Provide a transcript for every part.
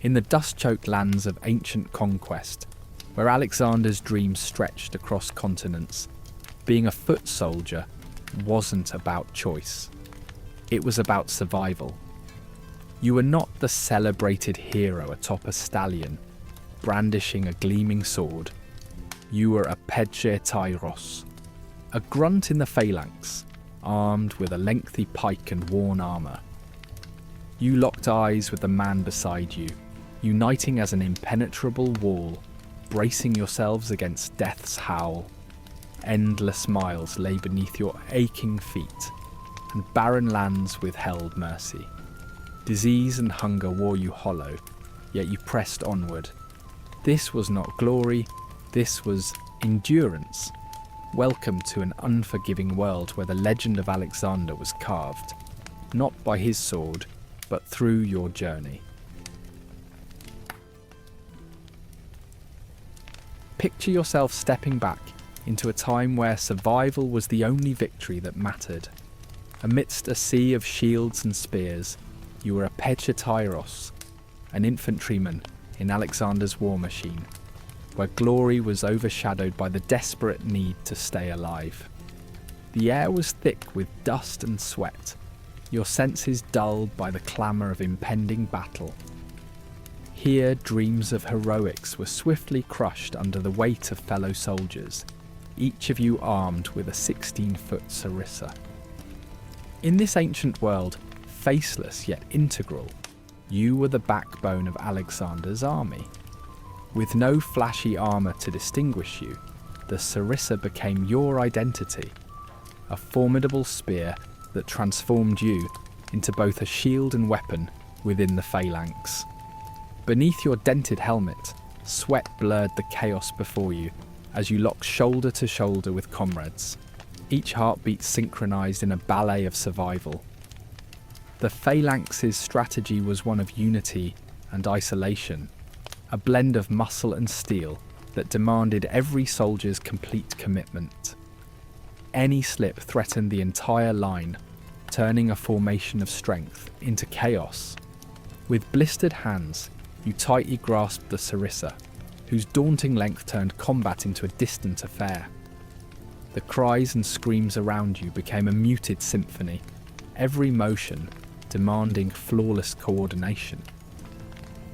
In the dust-choked lands of ancient conquest, where Alexander's dreams stretched across continents, being a foot soldier wasn't about choice. It was about survival. You were not the celebrated hero atop a stallion, brandishing a gleaming sword. You were a paved tyros, a grunt in the phalanx, armed with a lengthy pike and worn armour. You locked eyes with the man beside you, uniting as an impenetrable wall, bracing yourselves against death's howl. Endless miles lay beneath your aching feet, and barren lands withheld mercy. Disease and hunger wore you hollow, yet you pressed onward. This was not glory, this was endurance. Welcome to an unforgiving world where the legend of Alexander was carved, not by his sword, but through your journey. Picture yourself stepping back into a time where survival was the only victory that mattered. Amidst a sea of shields and spears, you were a paved tyros, an infantryman in Alexander's war machine, where glory was overshadowed by the desperate need to stay alive. The air was thick with dust and sweat, your senses dulled by the clamour of impending battle. Here, dreams of heroics were swiftly crushed under the weight of fellow soldiers, each of you armed with a 16-foot sarissa. In this ancient world, faceless yet integral, you were the backbone of Alexander's army. With no flashy armour to distinguish you, the sarissa became your identity, a formidable spear that transformed you into both a shield and weapon within the phalanx. Beneath your dented helmet, sweat blurred the chaos before you as you locked shoulder to shoulder with comrades, each heartbeat synchronized in a ballet of survival. The phalanx's strategy was one of unity and isolation, a blend of muscle and steel that demanded every soldier's complete commitment. Any slip threatened the entire line, turning a formation of strength into chaos. With blistered hands, you tightly grasped the sarissa, whose daunting length turned combat into a distant affair. The cries and screams around you became a muted symphony, every motion demanding flawless coordination.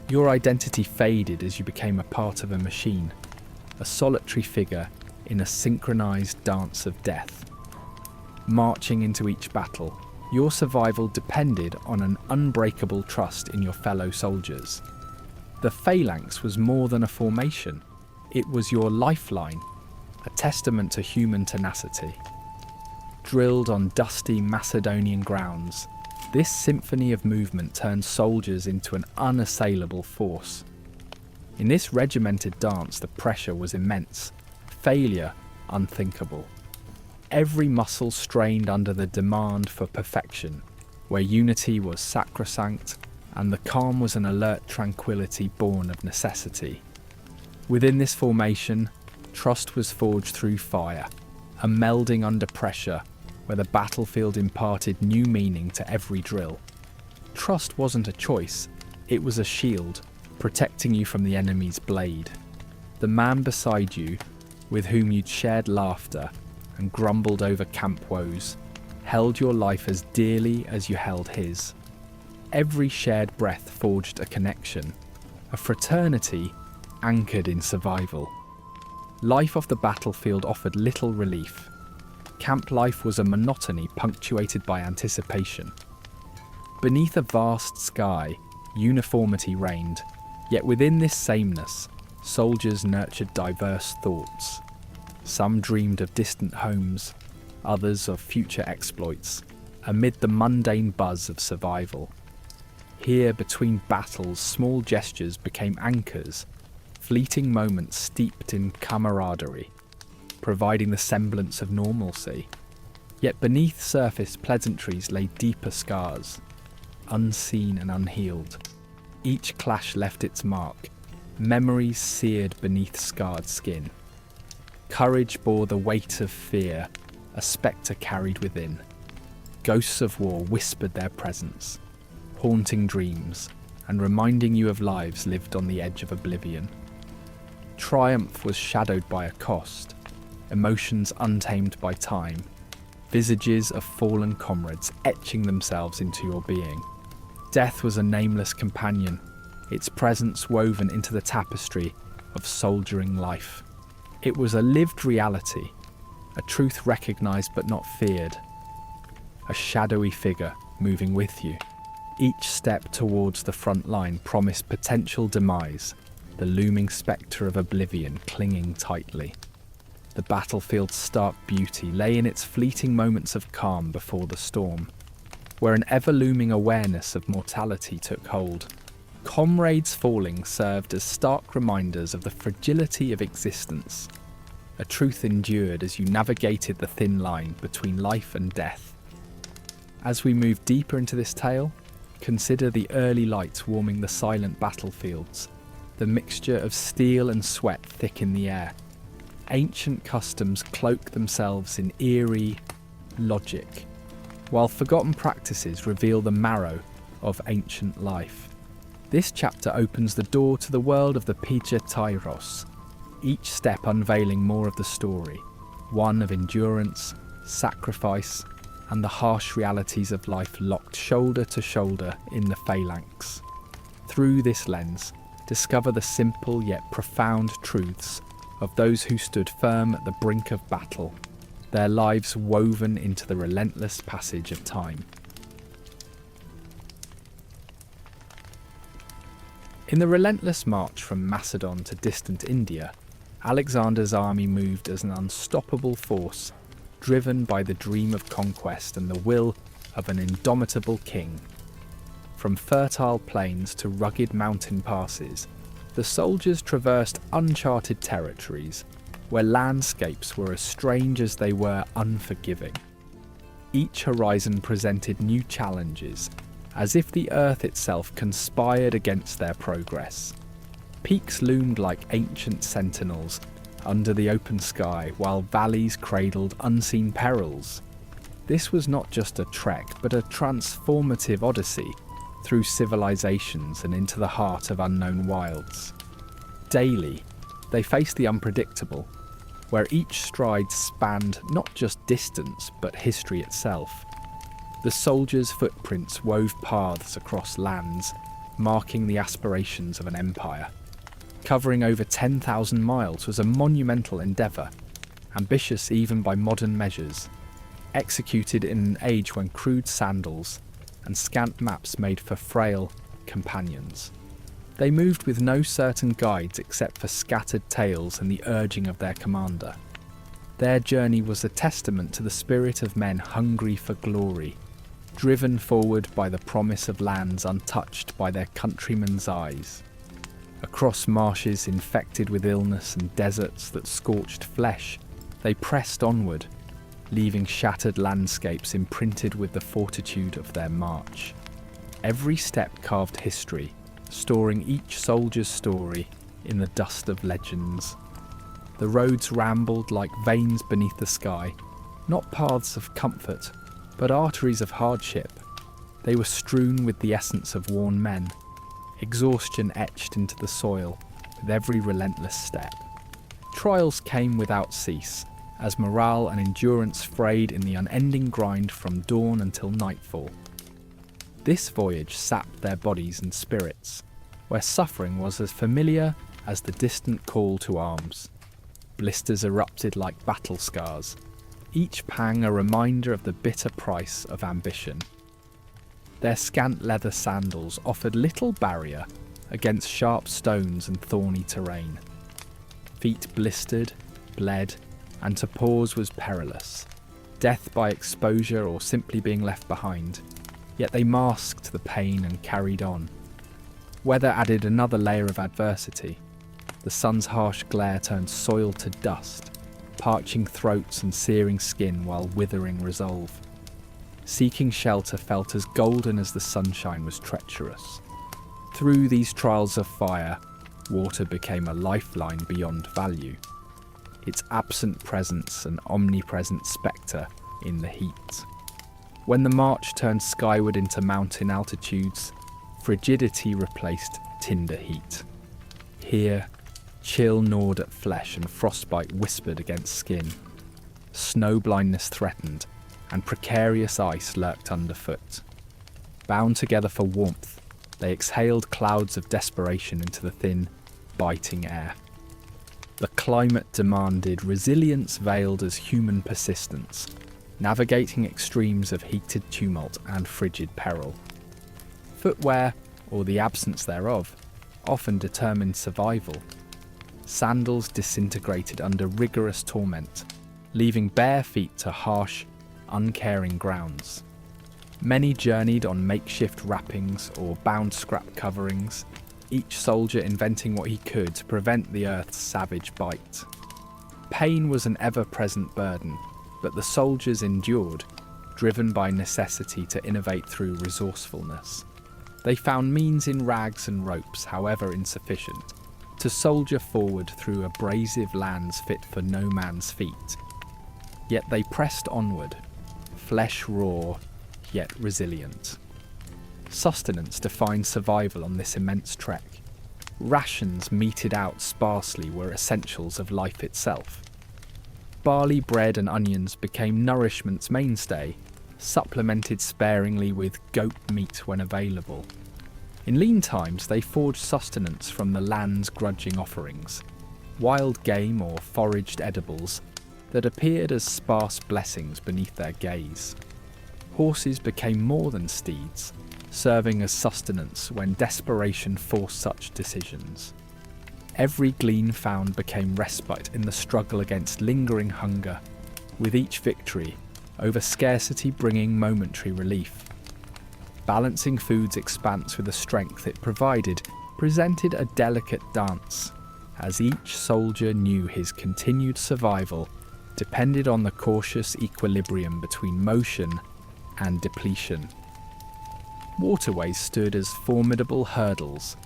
Your identity faded as you became a part of a machine, a solitary figure in a synchronized dance of death. Marching into each battle, your survival depended on an unbreakable trust in your fellow soldiers. The phalanx was more than a formation, it was your lifeline, a testament to human tenacity. Drilled on dusty Macedonian grounds, this symphony of movement turned soldiers into an unassailable force. In this regimented dance, the pressure was immense, failure unthinkable. Every muscle strained under the demand for perfection, where unity was sacrosanct and the calm was an alert tranquility born of necessity. Within this formation, trust was forged through fire, a melding under pressure where the battlefield imparted new meaning to every drill. Trust wasn't a choice, it was a shield, protecting you from the enemy's blade. The man beside you, with whom you'd shared laughter and grumbled over camp woes, held your life as dearly as you held his. Every shared breath forged a connection, a fraternity anchored in survival. Life off the battlefield offered little relief. Camp life was a monotony punctuated by anticipation. Beneath a vast sky, uniformity reigned, yet within this sameness, soldiers nurtured diverse thoughts. Some dreamed of distant homes, others of future exploits, amid the mundane buzz of survival. Here, between battles, small gestures became anchors, fleeting moments steeped in camaraderie, providing the semblance of normalcy. Yet beneath surface pleasantries lay deeper scars, unseen and unhealed. Each clash left its mark, memories seared beneath scarred skin. Courage bore the weight of fear, a spectre carried within. Ghosts of war whispered their presence, haunting dreams and reminding you of lives lived on the edge of oblivion. Triumph was shadowed by a cost, emotions untamed by time, visages of fallen comrades etching themselves into your being. Death was a nameless companion, its presence woven into the tapestry of soldiering life. It was a lived reality, a truth recognised but not feared, a shadowy figure moving with you. Each step towards the front line promised potential demise, the looming spectre of oblivion clinging tightly. The battlefield's stark beauty lay in its fleeting moments of calm before the storm, where an ever-looming awareness of mortality took hold. Comrades falling served as stark reminders of the fragility of existence, a truth endured as you navigated the thin line between life and death. As we move deeper into this tale, consider the early lights warming the silent battlefields, the mixture of steel and sweat thick in the air. Ancient customs cloak themselves in eerie logic, while forgotten practices reveal the marrow of ancient life. This chapter opens the door to the world of the paved, each step unveiling more of the story, one of endurance, sacrifice, and the harsh realities of life locked shoulder to shoulder in the phalanx. Through this lens, discover the simple yet profound truths of those who stood firm at the brink of battle, their lives woven into the relentless passage of time. In the relentless march from Macedon to distant India, Alexander's army moved as an unstoppable force, driven by the dream of conquest and the will of an indomitable king. From fertile plains to rugged mountain passes, the soldiers traversed uncharted territories, where landscapes were as strange as they were unforgiving. Each horizon presented new challenges, as if the earth itself conspired against their progress. Peaks loomed like ancient sentinels under the open sky, while valleys cradled unseen perils. This was not just a trek, but a transformative odyssey through civilizations and into the heart of unknown wilds. Daily, they faced the unpredictable, where each stride spanned not just distance, but history itself. The soldiers' footprints wove paths across lands, marking the aspirations of an empire. Covering over 10,000 miles was a monumental endeavour, ambitious even by modern measures, executed in an age when crude sandals and scant maps made for frail companions. They moved with no certain guides except for scattered tales and the urging of their commander. Their journey was a testament to the spirit of men hungry for glory, driven forward by the promise of lands untouched by their countrymen's eyes. Across marshes infected with illness and deserts that scorched flesh, they pressed onward, leaving shattered landscapes imprinted with the fortitude of their march. Every step carved history, storing each soldier's story in the dust of legends. The roads rambled like veins beneath the sky, not paths of comfort, but arteries of hardship. They were strewn with the essence of worn men, exhaustion etched into the soil with every relentless step. Trials came without cease, as morale and endurance frayed in the unending grind from dawn until nightfall. This voyage sapped their bodies and spirits, where suffering was as familiar as the distant call to arms. Blisters erupted like battle scars, each pang a reminder of the bitter price of ambition. Their scant leather sandals offered little barrier against sharp stones and thorny terrain. Feet blistered, bled, and to pause was perilous, death by exposure or simply being left behind, yet they masked the pain and carried on. Weather added another layer of adversity. The sun's harsh glare turned soil to dust, parching throats and searing skin while withering resolve. Seeking shelter felt as golden as the sunshine was treacherous. Through these trials of fire, water became a lifeline beyond value, its absent presence an omnipresent spectre in the heat. When the march turned skyward into mountain altitudes, frigidity replaced tinder heat. Here, chill gnawed at flesh and frostbite whispered against skin. Snow blindness threatened, and precarious ice lurked underfoot. Bound together for warmth, they exhaled clouds of desperation into the thin, biting air. The climate demanded resilience veiled as human persistence, navigating extremes of heated tumult and frigid peril. Footwear, or the absence thereof, often determined survival. Sandals disintegrated under rigorous torment, leaving bare feet to harsh, uncaring grounds. Many journeyed on makeshift wrappings or bound scrap coverings, each soldier inventing what he could to prevent the earth's savage bite. Pain was an ever-present burden, but the soldiers endured, driven by necessity to innovate through resourcefulness. They found means in rags and ropes, however insufficient, to soldier forward through abrasive lands fit for no man's feet. Yet they pressed onward, flesh raw, yet resilient. Sustenance defined survival on this immense trek. Rations meted out sparsely were essentials of life itself. Barley bread and onions became nourishment's mainstay, supplemented sparingly with goat meat when available. In lean times they forged sustenance from the land's grudging offerings, wild game or foraged edibles that appeared as sparse blessings beneath their gaze. Horses became more than steeds, serving as sustenance when desperation forced such decisions. Every glean found became respite in the struggle against lingering hunger, with each victory over scarcity bringing momentary relief. Balancing food's expanse with the strength it provided presented a delicate dance, as each soldier knew his continued survival depended on the cautious equilibrium between motion and depletion. Waterways stood as formidable hurdles,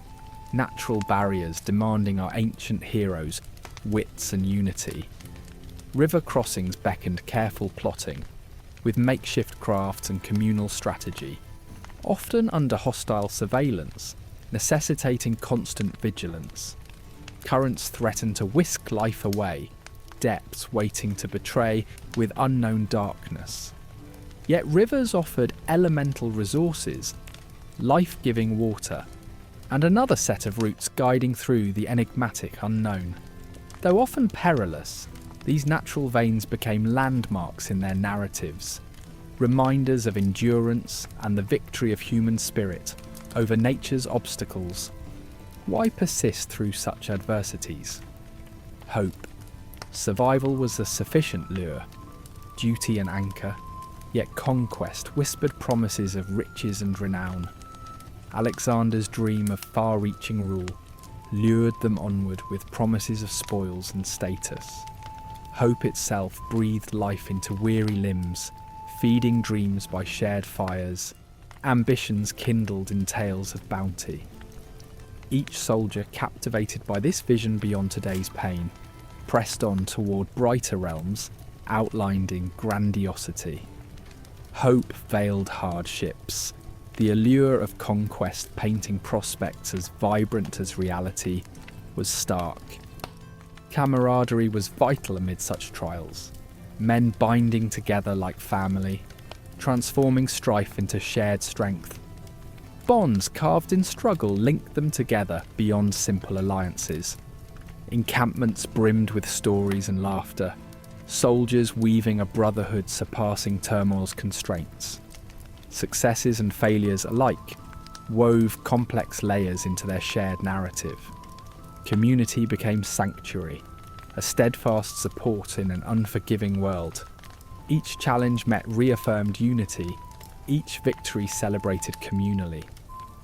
natural barriers demanding our ancient heroes' wits and unity. River crossings beckoned careful plotting, with makeshift crafts and communal strategy, often under hostile surveillance, necessitating constant vigilance. Currents threatened to whisk life away, depths waiting to betray with unknown darkness. Yet rivers offered elemental resources, life-giving water, and another set of routes guiding through the enigmatic unknown. Though often perilous, these natural veins became landmarks in their narratives, reminders of endurance and the victory of human spirit over nature's obstacles. Why persist through such adversities? Hope. Survival was a sufficient lure, duty an anchor, yet conquest whispered promises of riches and renown. Alexander's dream of far-reaching rule lured them onward with promises of spoils and status. Hope itself breathed life into weary limbs, feeding dreams by shared fires, ambitions kindled in tales of bounty. Each soldier, captivated by this vision beyond today's pain, pressed on toward brighter realms, outlined in grandiosity. Hope veiled hardships, the allure of conquest painting prospects as vibrant as reality was stark. Camaraderie was vital amid such trials, men binding together like family, transforming strife into shared strength. Bonds carved in struggle linked them together beyond simple alliances. Encampments brimmed with stories and laughter, soldiers weaving a brotherhood surpassing turmoil's constraints. Successes and failures alike wove complex layers into their shared narrative. Community became sanctuary, a steadfast support in an unforgiving world. Each challenge met reaffirmed unity, each victory celebrated communally.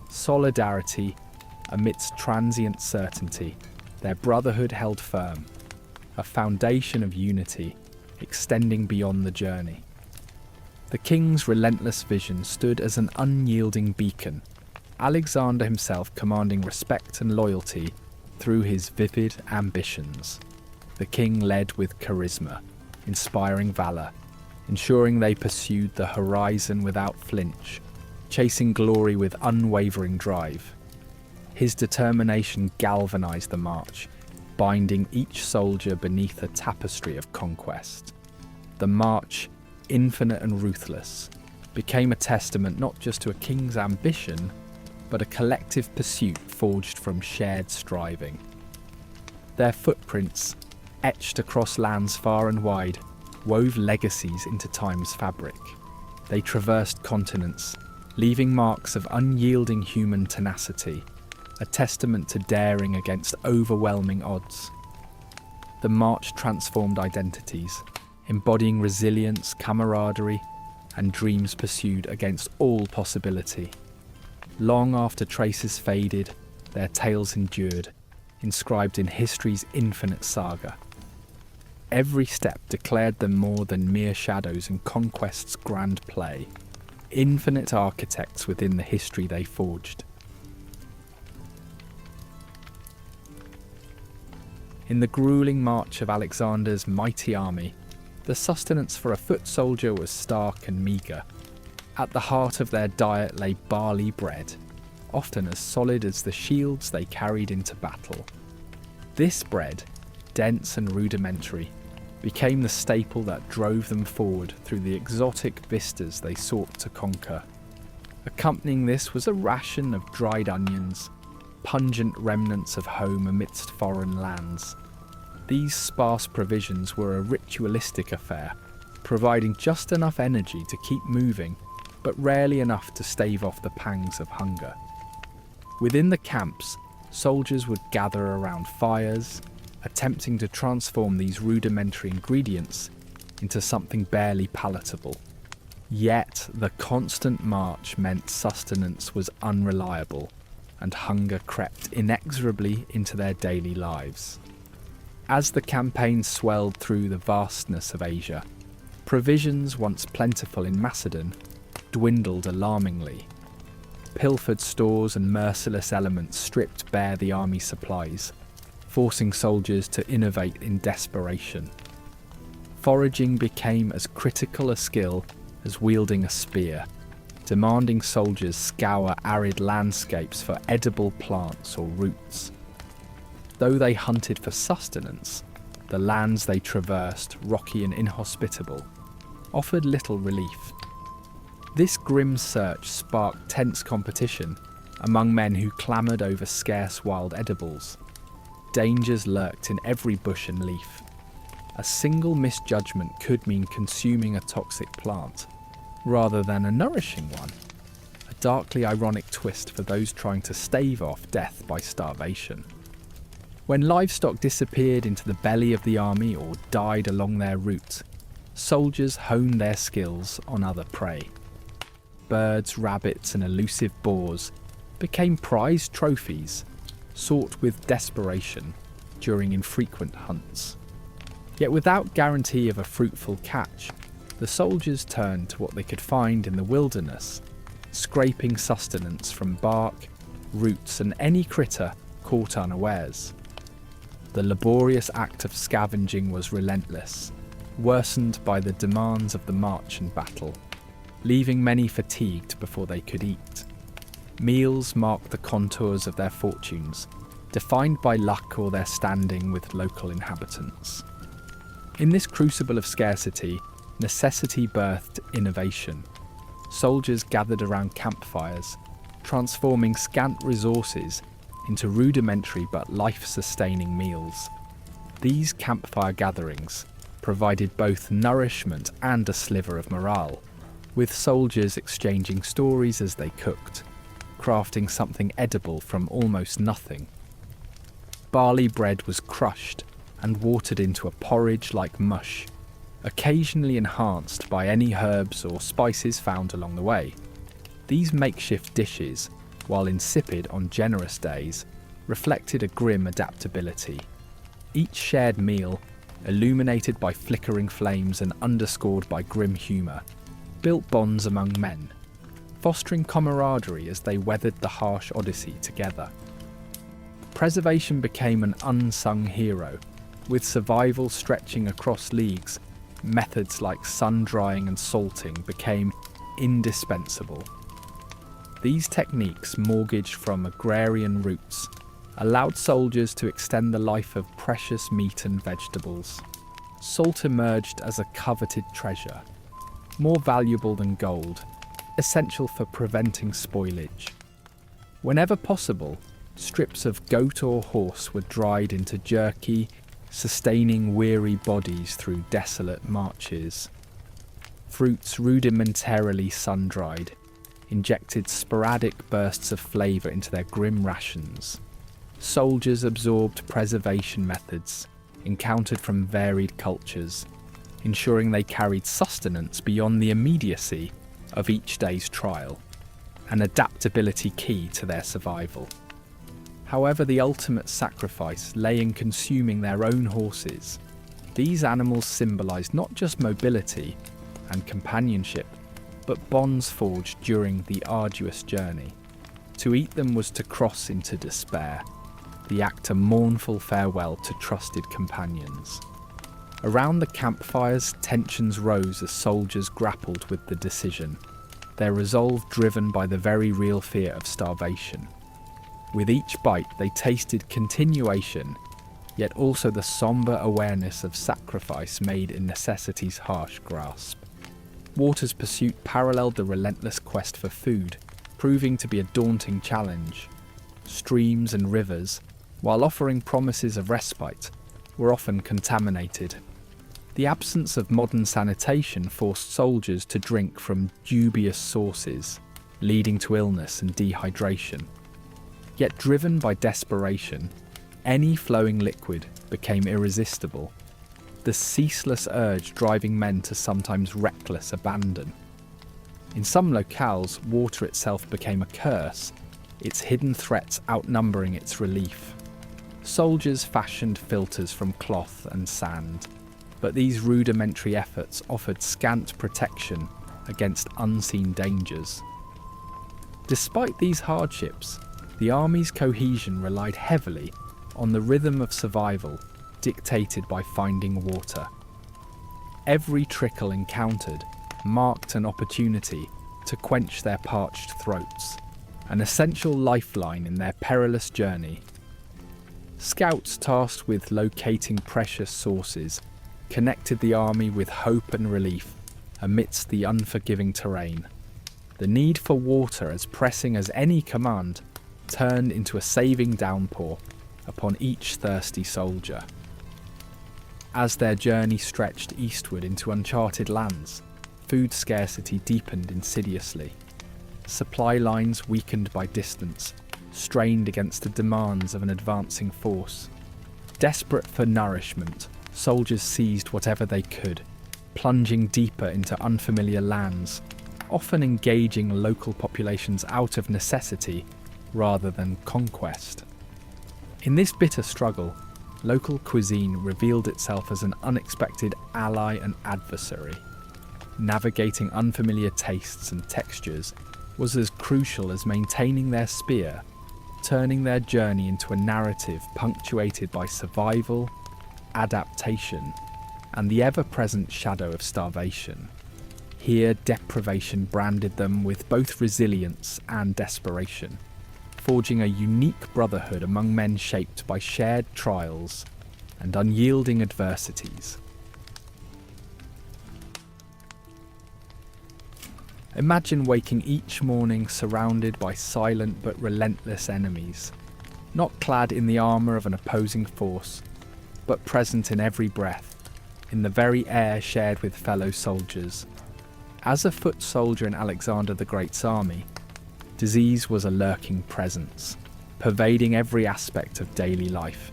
Solidarity amidst transient certainty, their brotherhood held firm, a foundation of unity extending beyond the journey. The king's relentless vision stood as an unyielding beacon, Alexander himself commanding respect and loyalty through his vivid ambitions. The king led with charisma, inspiring valour, ensuring they pursued the horizon without flinch. chasing glory with unwavering drive. His determination galvanized the march, binding each soldier beneath a tapestry of conquest. The march, infinite and ruthless, became a testament not just to a king's ambition, but a collective pursuit forged from shared striving. Their footprints, etched across lands far and wide, wove legacies into time's fabric. They traversed continents, leaving marks of unyielding human tenacity, a testament to daring against overwhelming odds. The march transformed identities, embodying resilience, camaraderie, and dreams pursued against all possibility. Long after traces faded, their tales endured, inscribed in history's infinite saga. Every step declared them more than mere shadows in conquest's grand play, infinite architects within the history they forged. In the grueling march of Alexander's mighty army, the sustenance for a foot soldier was stark and meagre. At the heart of their diet lay barley bread, often as solid as the shields they carried into battle. This bread, dense and rudimentary, became the staple that drove them forward through the exotic vistas they sought to conquer. Accompanying this was a ration of dried onions, pungent remnants of home amidst foreign lands. These sparse provisions were a ritualistic affair, providing just enough energy to keep moving, but rarely enough to stave off the pangs of hunger. Within the camps, soldiers would gather around fires, attempting to transform these rudimentary ingredients into something barely palatable. Yet the constant march meant sustenance was unreliable, and hunger crept inexorably into their daily lives. As the campaign swelled through the vastness of Asia, provisions once plentiful in Macedon dwindled alarmingly. Pilfered stores and merciless elements stripped bare the army supplies, forcing soldiers to innovate in desperation. Foraging became as critical a skill as wielding a spear, demanding soldiers scour arid landscapes for edible plants or roots. Though they hunted for sustenance, the lands they traversed, rocky and inhospitable, offered little relief. This grim search sparked tense competition among men who clamoured over scarce wild edibles. Dangers lurked in every bush and leaf. A single misjudgment could mean consuming a toxic plant, rather than a nourishing one. A darkly ironic twist for those trying to stave off death by starvation. When livestock disappeared into the belly of the army or died along their route, soldiers honed their skills on other prey. Birds, rabbits, and elusive boars became prized trophies, sought with desperation during infrequent hunts. Yet without guarantee of a fruitful catch, the soldiers turned to what they could find in the wilderness, scraping sustenance from bark, roots, and any critter caught unawares. The laborious act of scavenging was relentless, worsened by the demands of the march and battle, leaving many fatigued before they could eat. Meals marked the contours of their fortunes, defined by luck or their standing with local inhabitants. In this crucible of scarcity, necessity birthed innovation. Soldiers gathered around campfires, transforming scant resources into rudimentary but life-sustaining meals. These campfire gatherings provided both nourishment and a sliver of morale, with soldiers exchanging stories as they cooked, crafting something edible from almost nothing. Barley bread was crushed and watered into a porridge like mush, occasionally enhanced by any herbs or spices found along the way. These makeshift dishes, while insipid on generous days, reflected a grim adaptability. Each shared meal, illuminated by flickering flames and underscored by grim humour, built bonds among men, fostering camaraderie as they weathered the harsh odyssey together. Preservation became an unsung hero, with survival stretching across leagues. Methods like sun-drying and salting became indispensable. These techniques, mortgaged from agrarian roots, allowed soldiers to extend the life of precious meat and vegetables. Salt emerged as a coveted treasure, more valuable than gold, essential for preventing spoilage. Whenever possible, strips of goat or horse were dried into jerky, sustaining weary bodies through desolate marches. Fruits rudimentarily sun-dried, injected sporadic bursts of flavour into their grim rations. Soldiers absorbed preservation methods encountered from varied cultures, ensuring they carried sustenance beyond the immediacy of each day's trial, an adaptability key to their survival. However, the ultimate sacrifice lay in consuming their own horses. These animals symbolised not just mobility and companionship, but bonds forged during the arduous journey. To eat them was to cross into despair, the act a mournful farewell to trusted companions. Around the campfires, tensions rose as soldiers grappled with the decision, their resolve driven by the very real fear of starvation. With each bite, they tasted continuation, yet also the sombre awareness of sacrifice made in necessity's harsh grasp. Water's pursuit paralleled the relentless quest for food, proving to be a daunting challenge. Streams and rivers, while offering promises of respite, were often contaminated. The absence of modern sanitation forced soldiers to drink from dubious sources, leading to illness and dehydration. Yet driven by desperation, any flowing liquid became irresistible, the ceaseless urge driving men to sometimes reckless abandon. In some locales, water itself became a curse, its hidden threats outnumbering its relief. Soldiers fashioned filters from cloth and sand, but these rudimentary efforts offered scant protection against unseen dangers. Despite these hardships, the army's cohesion relied heavily on the rhythm of survival dictated by finding water. Every trickle encountered marked an opportunity to quench their parched throats, an essential lifeline in their perilous journey. Scouts tasked with locating precious sources connected the army with hope and relief amidst the unforgiving terrain. The need for water, as pressing as any command, turned into a saving downpour upon each thirsty soldier. As their journey stretched eastward into uncharted lands, food scarcity deepened insidiously. Supply lines, weakened by distance, strained against the demands of an advancing force. Desperate for nourishment, soldiers seized whatever they could, plunging deeper into unfamiliar lands, often engaging local populations out of necessity rather than conquest. In this bitter struggle, local cuisine revealed itself as an unexpected ally and adversary. Navigating unfamiliar tastes and textures was as crucial as maintaining their spear, turning their journey into a narrative punctuated by survival, adaptation, and the ever-present shadow of starvation. Here, deprivation branded them with both resilience and desperation, forging a unique brotherhood among men shaped by shared trials and unyielding adversities. Imagine waking each morning surrounded by silent but relentless enemies, not clad in the armour of an opposing force, but present in every breath, in the very air shared with fellow soldiers. As a foot soldier in Alexander the Great's army, disease was a lurking presence, pervading every aspect of daily life,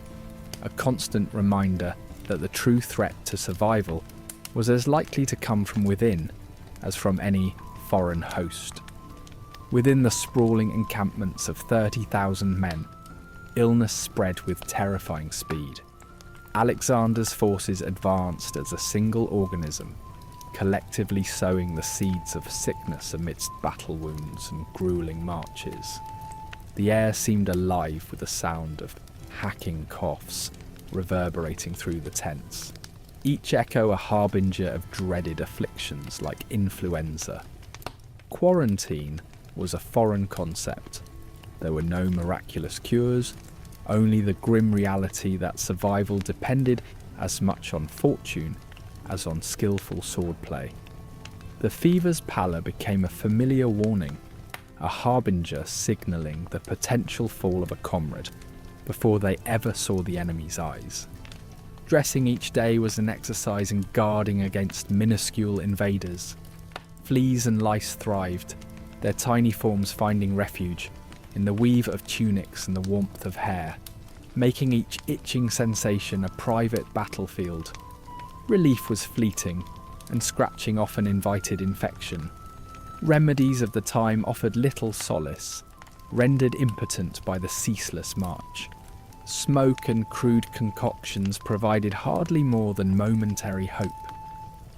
a constant reminder that the true threat to survival was as likely to come from within as from any foreign host. Within the sprawling encampments of 30,000 men, illness spread with terrifying speed. Alexander's forces advanced as a single organism, collectively sowing the seeds of sickness amidst battle wounds and grueling marches. The air seemed alive with the sound of hacking coughs reverberating through the tents, each echo a harbinger of dreaded afflictions like influenza. Quarantine, was a foreign concept. There were no miraculous cures, only the grim reality that survival depended as much on fortune as on skillful swordplay. The fever's pallor became a familiar warning, a harbinger signalling the potential fall of a comrade before they ever saw the enemy's eyes. Dressing each day was an exercise in guarding against minuscule invaders. Fleas and lice thrived, their tiny forms finding refuge in the weave of tunics and the warmth of hair, making each itching sensation a private battlefield. Relief was fleeting, and scratching often invited infection. Remedies of the time offered little solace, rendered impotent by the ceaseless march. Smoke and crude concoctions provided hardly more than momentary hope.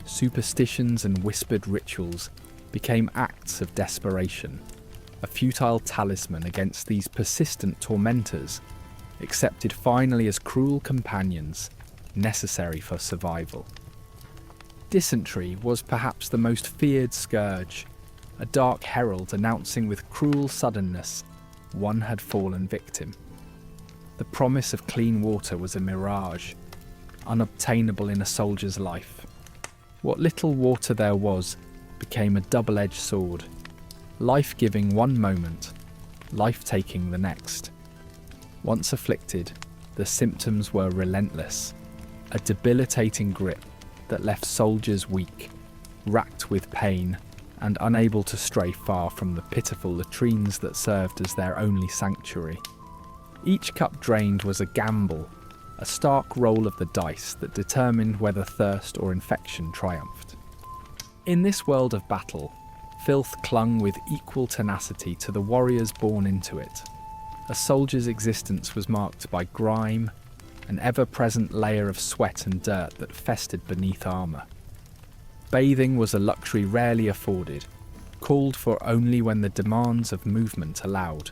Superstitions and whispered rituals became acts of desperation, a futile talisman against these persistent tormentors, accepted finally as cruel companions, necessary for survival. Dysentery was perhaps the most feared scourge, a dark herald announcing with cruel suddenness one had fallen victim. The promise of clean water was a mirage, unobtainable in a soldier's life. What little water there was became a double-edged sword, life-giving one moment, life-taking the next. Once afflicted, the symptoms were relentless, a debilitating grip that left soldiers weak, racked with pain, and unable to stray far from the pitiful latrines that served as their only sanctuary. Each cup drained was a gamble, a stark roll of the dice that determined whether thirst or infection triumphed. In this world of battle, filth clung with equal tenacity to the warriors born into it. A soldier's existence was marked by grime, an ever-present layer of sweat and dirt that festered beneath armour. Bathing was a luxury rarely afforded, called for only when the demands of movement allowed.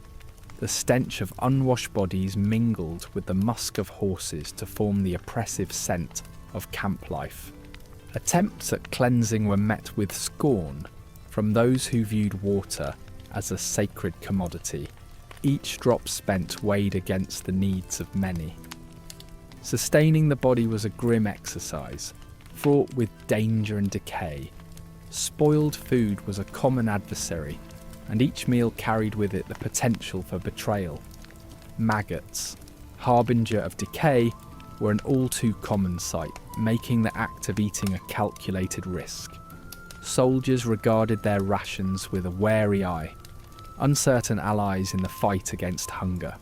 The stench of unwashed bodies mingled with the musk of horses to form the oppressive scent of camp life. Attempts at cleansing were met with scorn from those who viewed water as a sacred commodity. Each drop spent weighed against the needs of many. Sustaining the body was a grim exercise, fraught with danger and decay. Spoiled food was a common adversary, and each meal carried with it the potential for betrayal. Maggots, harbinger of decay, were an all too common sight, making the act of eating a calculated risk. Soldiers regarded their rations with a wary eye, uncertain allies in the fight against hunger.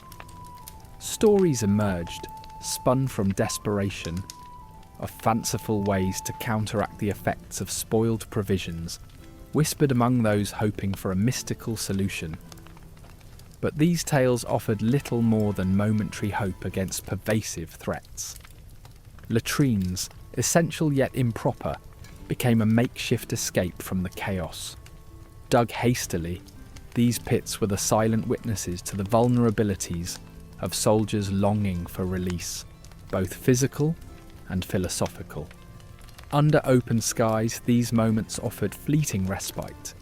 Stories emerged, spun from desperation, of fanciful ways to counteract the effects of spoiled provisions, whispered among those hoping for a mystical solution. But these tales offered little more than momentary hope against pervasive threats. Latrines, essential yet improper, became a makeshift escape from the chaos. Dug hastily, these pits were the silent witnesses to the vulnerabilities of soldiers longing for release, both physical and philosophical. Under open skies, these moments offered fleeting respite,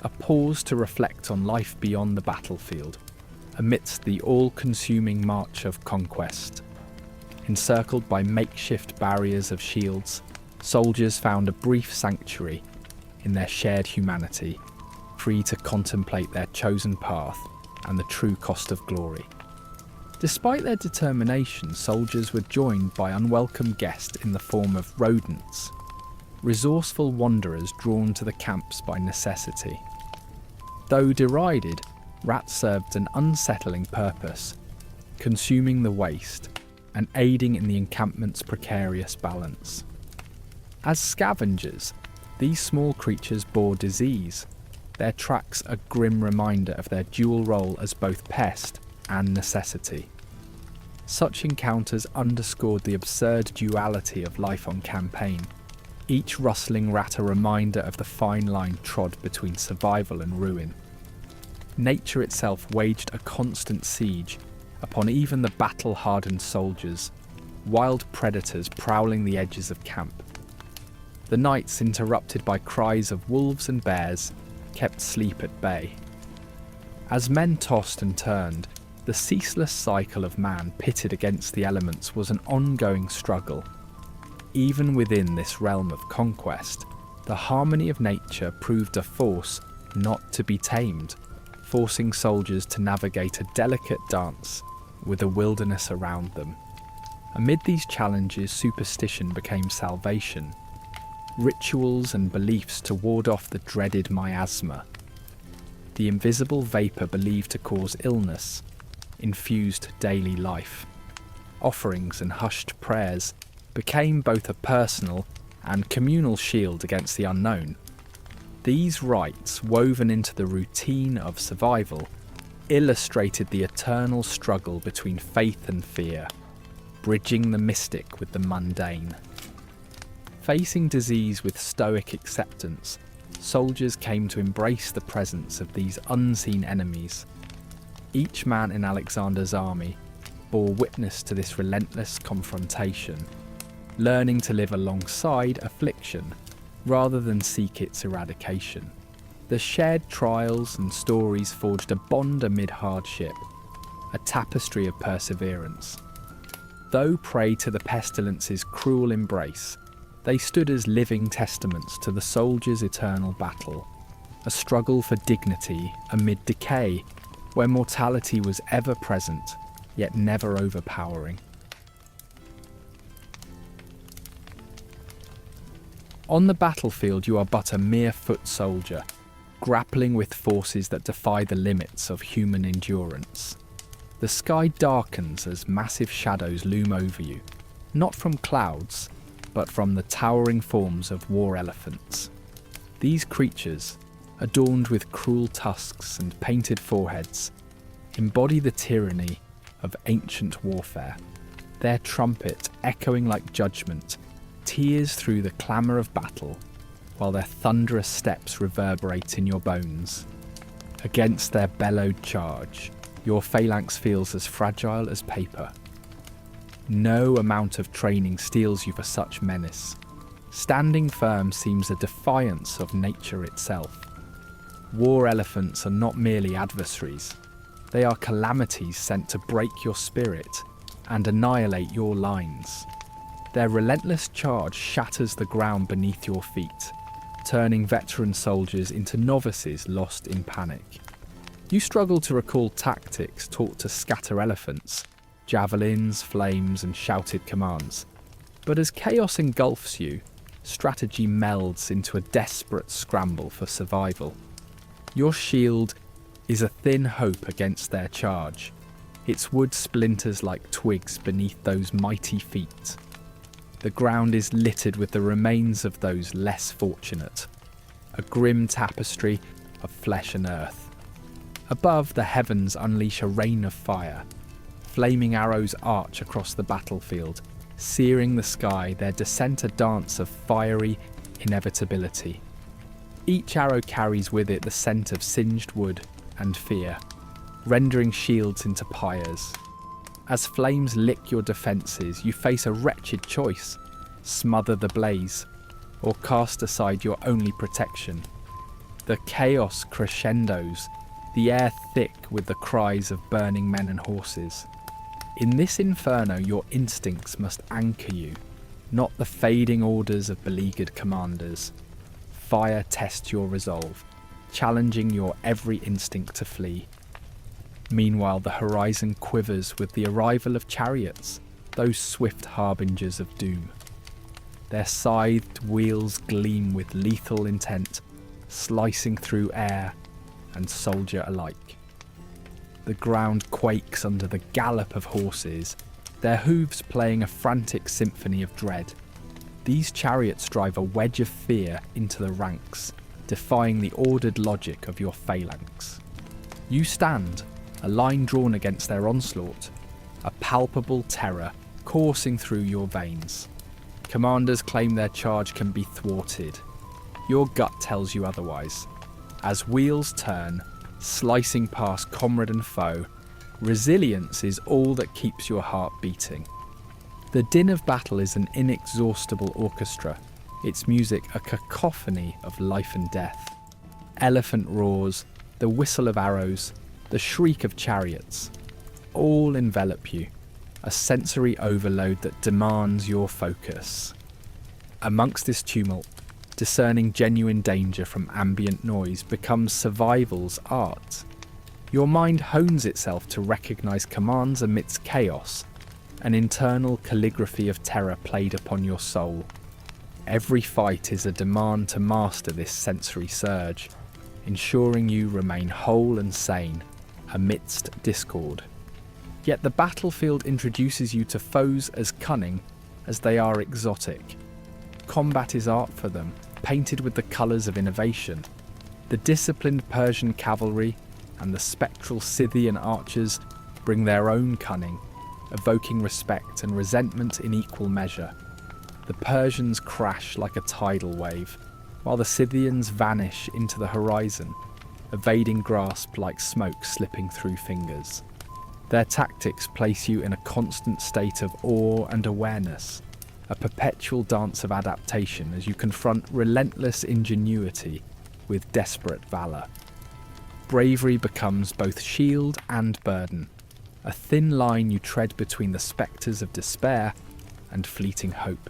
a pause to reflect on life beyond the battlefield, amidst the all-consuming march of conquest. Encircled by makeshift barriers of shields, soldiers found a brief sanctuary in their shared humanity, free to contemplate their chosen path and the true cost of glory. Despite their determination, soldiers were joined by unwelcome guests in the form of rodents, resourceful wanderers drawn to the camps by necessity. Though derided, rats served an unsettling purpose, consuming the waste and aiding in the encampment's precarious balance. As scavengers, these small creatures bore disease, their tracks a grim reminder of their dual role as both pest and necessity. Such encounters underscored the absurd duality of life on campaign, each rustling rat a reminder of the fine line trod between survival and ruin. Nature itself waged a constant siege upon even the battle-hardened soldiers, wild predators prowling the edges of camp. The nights, interrupted by cries of wolves and bears, kept sleep at bay, As men tossed and turned, the ceaseless cycle of man pitted against the elements was an ongoing struggle. Even within this realm of conquest, the harmony of nature proved a force not to be tamed, forcing soldiers to navigate a delicate dance with the wilderness around them. Amid these challenges, superstition became salvation. Rituals and beliefs to ward off the dreaded miasma. The invisible vapour believed to cause illness infused daily life. Offerings and hushed prayers became both a personal and communal shield against the unknown. These rites, woven into the routine of survival, illustrated the eternal struggle between faith and fear, bridging the mystic with the mundane. Facing disease with stoic acceptance, soldiers came to embrace the presence of these unseen enemies. Each man in Alexander's army bore witness to this relentless confrontation, learning to live alongside affliction rather than seek its eradication. The shared trials and stories forged a bond amid hardship, a tapestry of perseverance. Though prey to the pestilence's cruel embrace, they stood as living testaments to the soldier's eternal battle, a struggle for dignity amid decay, where mortality was ever present, yet never overpowering. On the battlefield, you are but a mere foot soldier, grappling with forces that defy the limits of human endurance. The sky darkens as massive shadows loom over you, not from clouds, but from the towering forms of war elephants. These creatures, adorned with cruel tusks and painted foreheads, embody the tyranny of ancient warfare. Their trumpet, echoing like judgment, tears through the clamour of battle, while their thunderous steps reverberate in your bones. Against their bellowed charge, your phalanx feels as fragile as paper. No amount of training steels you for such menace. Standing firm seems a defiance of nature itself. War elephants are not merely adversaries. They are calamities sent to break your spirit and annihilate your lines. Their relentless charge shatters the ground beneath your feet, turning veteran soldiers into novices lost in panic. You struggle to recall tactics taught to scatter elephants, javelins, flames, and shouted commands. But as chaos engulfs you, strategy melds into a desperate scramble for survival. Your shield is a thin hope against their charge. Its wood splinters like twigs beneath those mighty feet. The ground is littered with the remains of those less fortunate, a grim tapestry of flesh and earth. Above, the heavens unleash a rain of fire. Flaming arrows arch across the battlefield, searing the sky, their descent a dance of fiery inevitability. Each arrow carries with it the scent of singed wood and fear, rendering shields into pyres. As flames lick your defences, you face a wretched choice: smother the blaze, or cast aside your only protection. The chaos crescendos, the air thick with the cries of burning men and horses. In this inferno, your instincts must anchor you, not the fading orders of beleaguered commanders. Fire tests your resolve, challenging your every instinct to flee. Meanwhile, the horizon quivers with the arrival of chariots, those swift harbingers of doom. Their scythed wheels gleam with lethal intent, slicing through air and soldier alike. The ground quakes under the gallop of horses, their hooves playing a frantic symphony of dread. These chariots drive a wedge of fear into the ranks, defying the ordered logic of your phalanx. You stand, a line drawn against their onslaught, a palpable terror coursing through your veins. Commanders claim their charge can be thwarted. Your gut tells you otherwise. As wheels turn, slicing past comrade and foe, resilience is all that keeps your heart beating. The din of battle is an inexhaustible orchestra, its music a cacophony of life and death. Elephant roars, the whistle of arrows, the shriek of chariots. All envelop you, a sensory overload that demands your focus. Amongst this tumult, discerning genuine danger from ambient noise becomes survival's art. Your mind hones itself to recognize commands amidst chaos, an internal calligraphy of terror played upon your soul. Every fight is a demand to master this sensory surge, ensuring you remain whole and sane amidst discord. Yet the battlefield introduces you to foes as cunning as they are exotic. Combat is art for them, painted with the colours of innovation. The disciplined Persian cavalry and the spectral Scythian archers bring their own cunning, evoking respect and resentment in equal measure. The Persians crash like a tidal wave, while the Scythians vanish into the horizon, evading grasp like smoke slipping through fingers. Their tactics place you in a constant state of awe and awareness, a perpetual dance of adaptation as you confront relentless ingenuity with desperate valour. Bravery becomes both shield and burden, a thin line you tread between the spectres of despair and fleeting hope.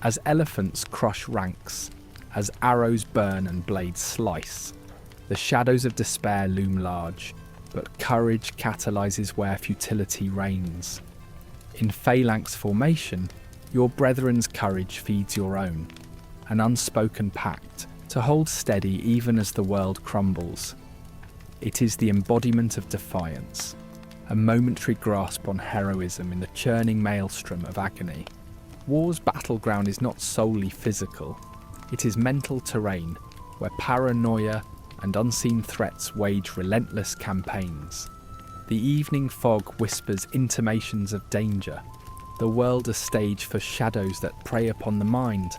As elephants crush ranks, as arrows burn and blades slice, the shadows of despair loom large, but courage catalyses where futility reigns. In phalanx formation, your brethren's courage feeds your own, an unspoken pact to hold steady even as the world crumbles. It is the embodiment of defiance, a momentary grasp on heroism in the churning maelstrom of agony. War's battleground is not solely physical, it is mental terrain where paranoia and unseen threats wage relentless campaigns. The evening fog whispers intimations of danger, the world a stage for shadows that prey upon the mind.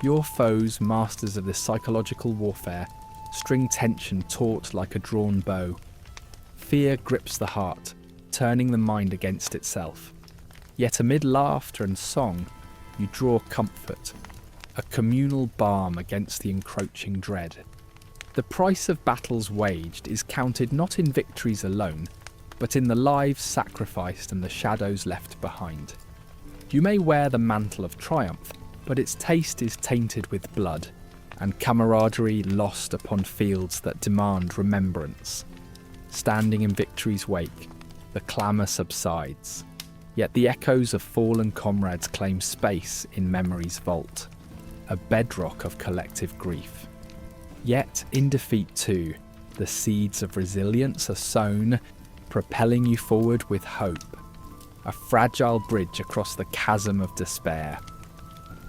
Your foes, masters of this psychological warfare, string tension taut like a drawn bow. Fear grips the heart, turning the mind against itself. Yet amid laughter and song, you draw comfort, a communal balm against the encroaching dread. The price of battles waged is counted not in victories alone, but in the lives sacrificed and the shadows left behind. You may wear the mantle of triumph, but its taste is tainted with blood, and camaraderie lost upon fields that demand remembrance. Standing in victory's wake, the clamour subsides, yet the echoes of fallen comrades claim space in memory's vault, a bedrock of collective grief. Yet, in defeat too, the seeds of resilience are sown, propelling you forward with hope, a fragile bridge across the chasm of despair.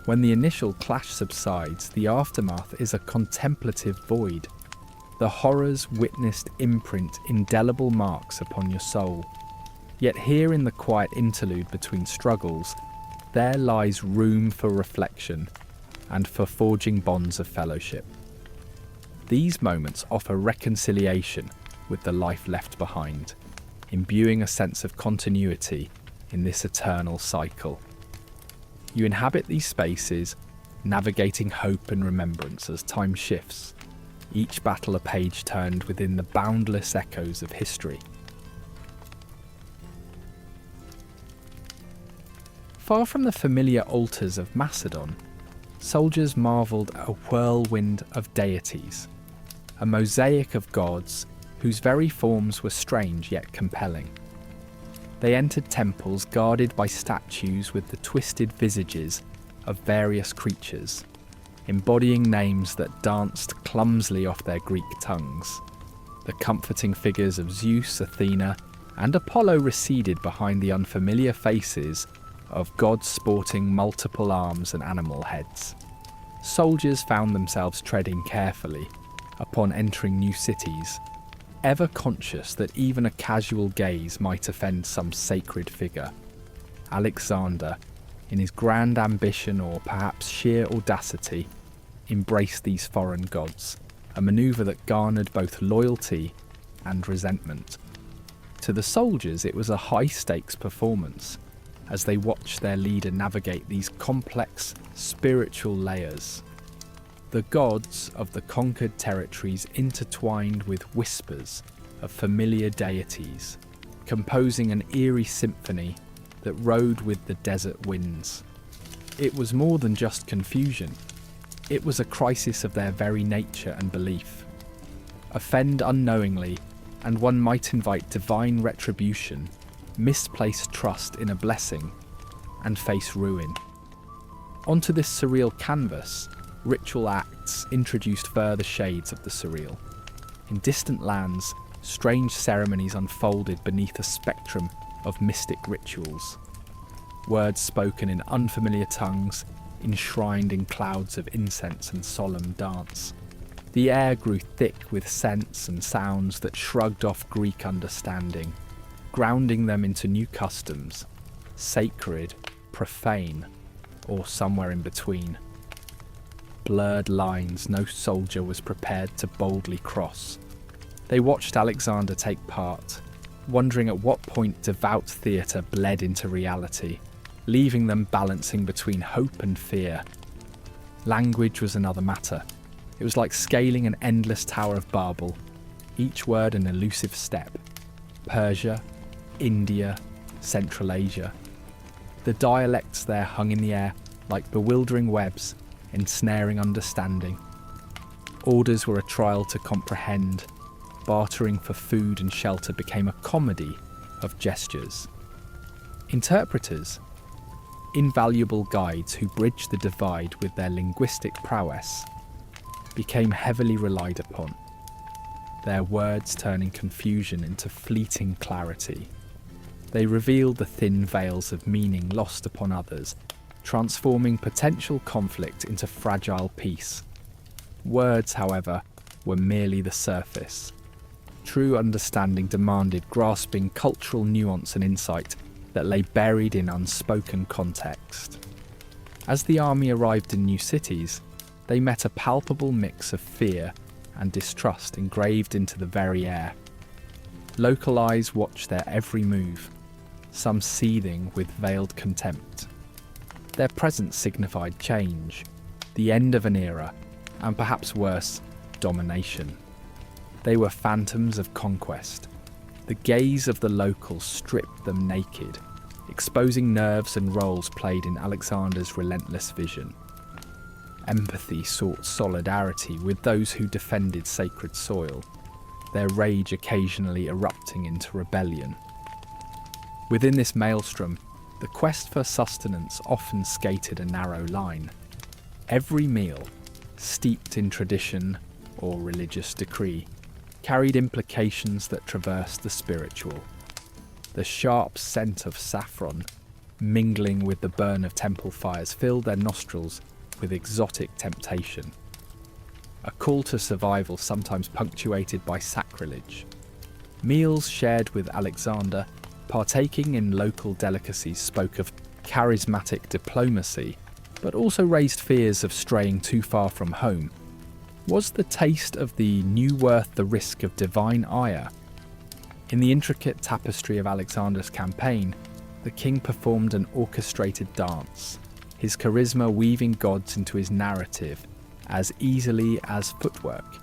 When the initial clash subsides, the aftermath is a contemplative void. The horrors witnessed imprint indelible marks upon your soul. Yet here in the quiet interlude between struggles, there lies room for reflection and for forging bonds of fellowship. These moments offer reconciliation with the life left behind, imbuing a sense of continuity in this eternal cycle. You inhabit these spaces, navigating hope and remembrance as time shifts, each battle a page turned within the boundless echoes of history. Far from the familiar altars of Macedon, soldiers marvelled at a whirlwind of deities, a mosaic of gods whose very forms were strange yet compelling. They entered temples guarded by statues with the twisted visages of various creatures, embodying names that danced clumsily off their Greek tongues. The comforting figures of Zeus, Athena, and Apollo receded behind the unfamiliar faces of gods sporting multiple arms and animal heads. Soldiers found themselves treading carefully upon entering new cities, ever conscious that even a casual gaze might offend some sacred figure. Alexander, in his grand ambition or perhaps sheer audacity, embraced these foreign gods, a manoeuvre that garnered both loyalty and resentment. To the soldiers, it was a high-stakes performance, as they watched their leader navigate these complex spiritual layers. The gods of the conquered territories intertwined with whispers of familiar deities, composing an eerie symphony that rode with the desert winds. It was more than just confusion. It was a crisis of their very nature and belief. Offend unknowingly, and one might invite divine retribution, misplace trust in a blessing, and face ruin. Onto this surreal canvas, ritual acts introduced further shades of the surreal. In distant lands, strange ceremonies unfolded beneath a spectrum of mystic rituals. Words spoken in unfamiliar tongues, enshrined in clouds of incense and solemn dance. The air grew thick with scents and sounds that shrugged off Greek understanding, grounding them into new customs, sacred, profane, or somewhere in between. Blurred lines no soldier was prepared to boldly cross. They watched Alexander take part, wondering at what point devout theatre bled into reality, leaving them balancing between hope and fear. Language was another matter. It was like scaling an endless Tower of Babel, each word an elusive step. Persia, India, Central Asia. The dialects there hung in the air like bewildering webs, ensnaring understanding. Orders were a trial to comprehend. Bartering for food and shelter became a comedy of gestures. Interpreters, invaluable guides who bridged the divide with their linguistic prowess, became heavily relied upon, their words turning confusion into fleeting clarity. They revealed the thin veils of meaning lost upon others, transforming potential conflict into fragile peace. Words, however, were merely the surface. True understanding demanded grasping cultural nuance and insight that lay buried in unspoken context. As the army arrived in new cities, they met a palpable mix of fear and distrust engraved into the very air. Local eyes watched their every move, some seething with veiled contempt. Their presence signified change, the end of an era, and perhaps worse, domination. They were phantoms of conquest. The gaze of the locals stripped them naked, exposing nerves and roles played in Alexander's relentless vision. Empathy sought solidarity with those who defended sacred soil, their rage occasionally erupting into rebellion. Within this maelstrom, the quest for sustenance often skated a narrow line. Every meal, steeped in tradition or religious decree, carried implications that traversed the spiritual. The sharp scent of saffron, mingling with the burn of temple fires, filled their nostrils with exotic temptation. A call to survival sometimes punctuated by sacrilege. Meals shared with Alexander, partaking in local delicacies, spoke of charismatic diplomacy, but also raised fears of straying too far from home. Was the taste of the new worth the risk of divine ire? In the intricate tapestry of Alexander's campaign, the king performed an orchestrated dance, his charisma weaving gods into his narrative as easily as footwork.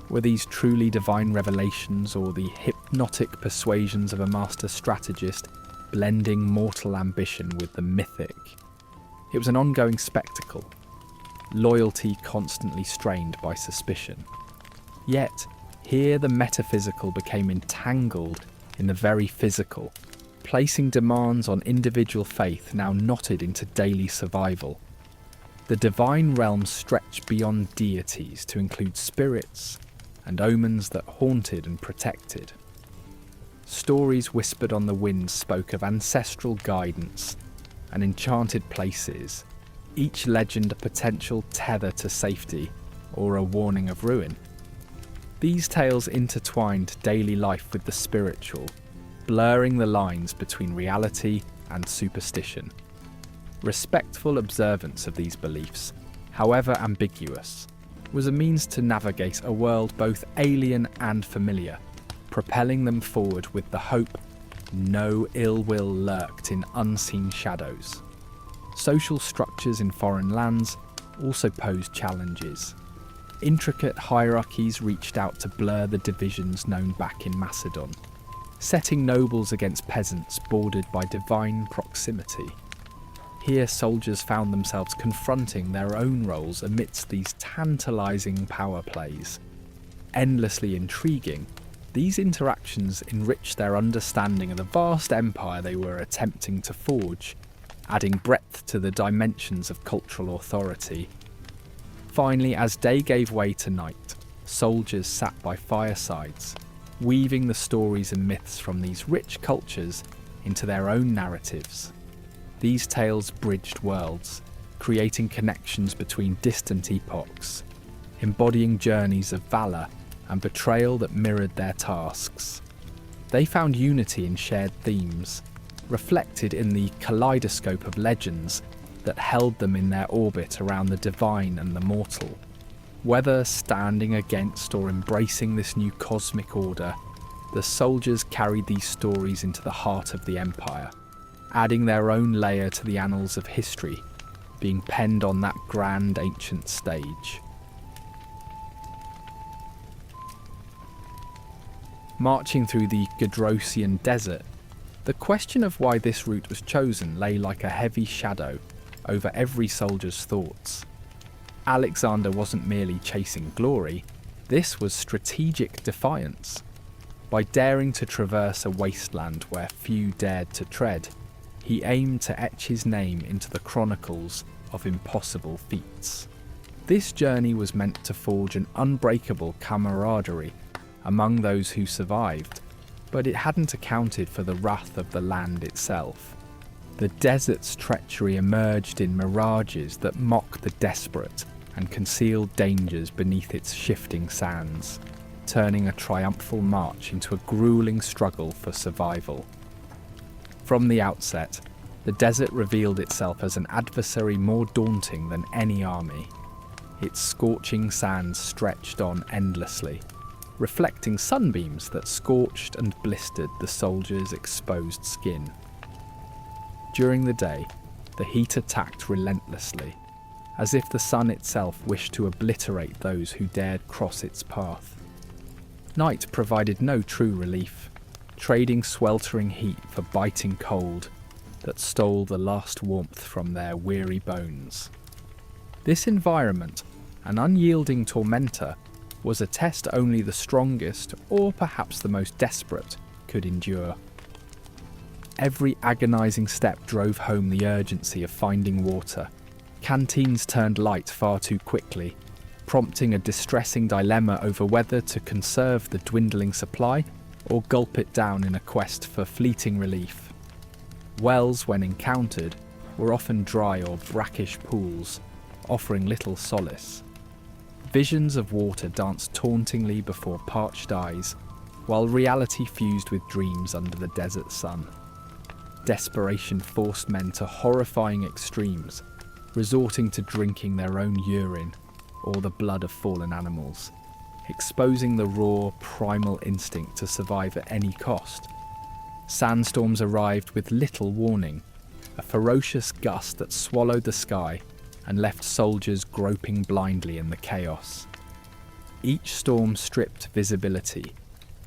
Were these truly divine revelations, or the hypnotic persuasions of a master strategist blending mortal ambition with the mythic? It was an ongoing spectacle, loyalty constantly strained by suspicion. Yet, here the metaphysical became entangled in the very physical, placing demands on individual faith now knotted into daily survival. The divine realm stretched beyond deities to include spirits and omens that haunted and protected. Stories whispered on the wind spoke of ancestral guidance and enchanted places, each legend a potential tether to safety or a warning of ruin. These tales intertwined daily life with the spiritual, blurring the lines between reality and superstition. Respectful observance of these beliefs, however ambiguous, was a means to navigate a world both alien and familiar, propelling them forward with the hope no ill will lurked in unseen shadows. Social structures in foreign lands also posed challenges. Intricate hierarchies reached out to blur the divisions known back in Macedon, setting nobles against peasants bordered by divine proximity. Here soldiers found themselves confronting their own roles amidst these tantalising power plays. Endlessly intriguing, these interactions enriched their understanding of the vast empire they were attempting to forge, adding breadth to the dimensions of cultural authority. Finally, as day gave way to night, soldiers sat by firesides, weaving the stories and myths from these rich cultures into their own narratives. These tales bridged worlds, creating connections between distant epochs, embodying journeys of valour and betrayal that mirrored their tasks. They found unity in shared themes, reflected in the kaleidoscope of legends that held them in their orbit around the divine and the mortal. Whether standing against or embracing this new cosmic order, the soldiers carried these stories into the heart of the empire, adding their own layer to the annals of history, being penned on that grand ancient stage. Marching through the Gedrosian desert, the question of why this route was chosen lay like a heavy shadow over every soldier's thoughts. Alexander wasn't merely chasing glory, this was strategic defiance. By daring to traverse a wasteland where few dared to tread, he aimed to etch his name into the chronicles of impossible feats. This journey was meant to forge an unbreakable camaraderie among those who survived, but it hadn't accounted for the wrath of the land itself. The desert's treachery emerged in mirages that mocked the desperate and concealed dangers beneath its shifting sands, turning a triumphal march into a grueling struggle for survival. From the outset, the desert revealed itself as an adversary more daunting than any army. Its scorching sands stretched on endlessly, reflecting sunbeams that scorched and blistered the soldiers' exposed skin. During the day, the heat attacked relentlessly, as if the sun itself wished to obliterate those who dared cross its path. Night provided no true relief, trading sweltering heat for biting cold that stole the last warmth from their weary bones. This environment, an unyielding tormentor, was a test only the strongest, or perhaps the most desperate, could endure. Every agonising step drove home the urgency of finding water. Canteens turned light far too quickly, prompting a distressing dilemma over whether to conserve the dwindling supply or gulp it down in a quest for fleeting relief. Wells, when encountered, were often dry or brackish pools, offering little solace. Visions of water danced tauntingly before parched eyes, while reality fused with dreams under the desert sun. Desperation forced men to horrifying extremes, resorting to drinking their own urine or the blood of fallen animals, exposing the raw, primal instinct to survive at any cost. Sandstorms arrived with little warning, a ferocious gust that swallowed the sky and left soldiers groping blindly in the chaos. Each storm stripped visibility,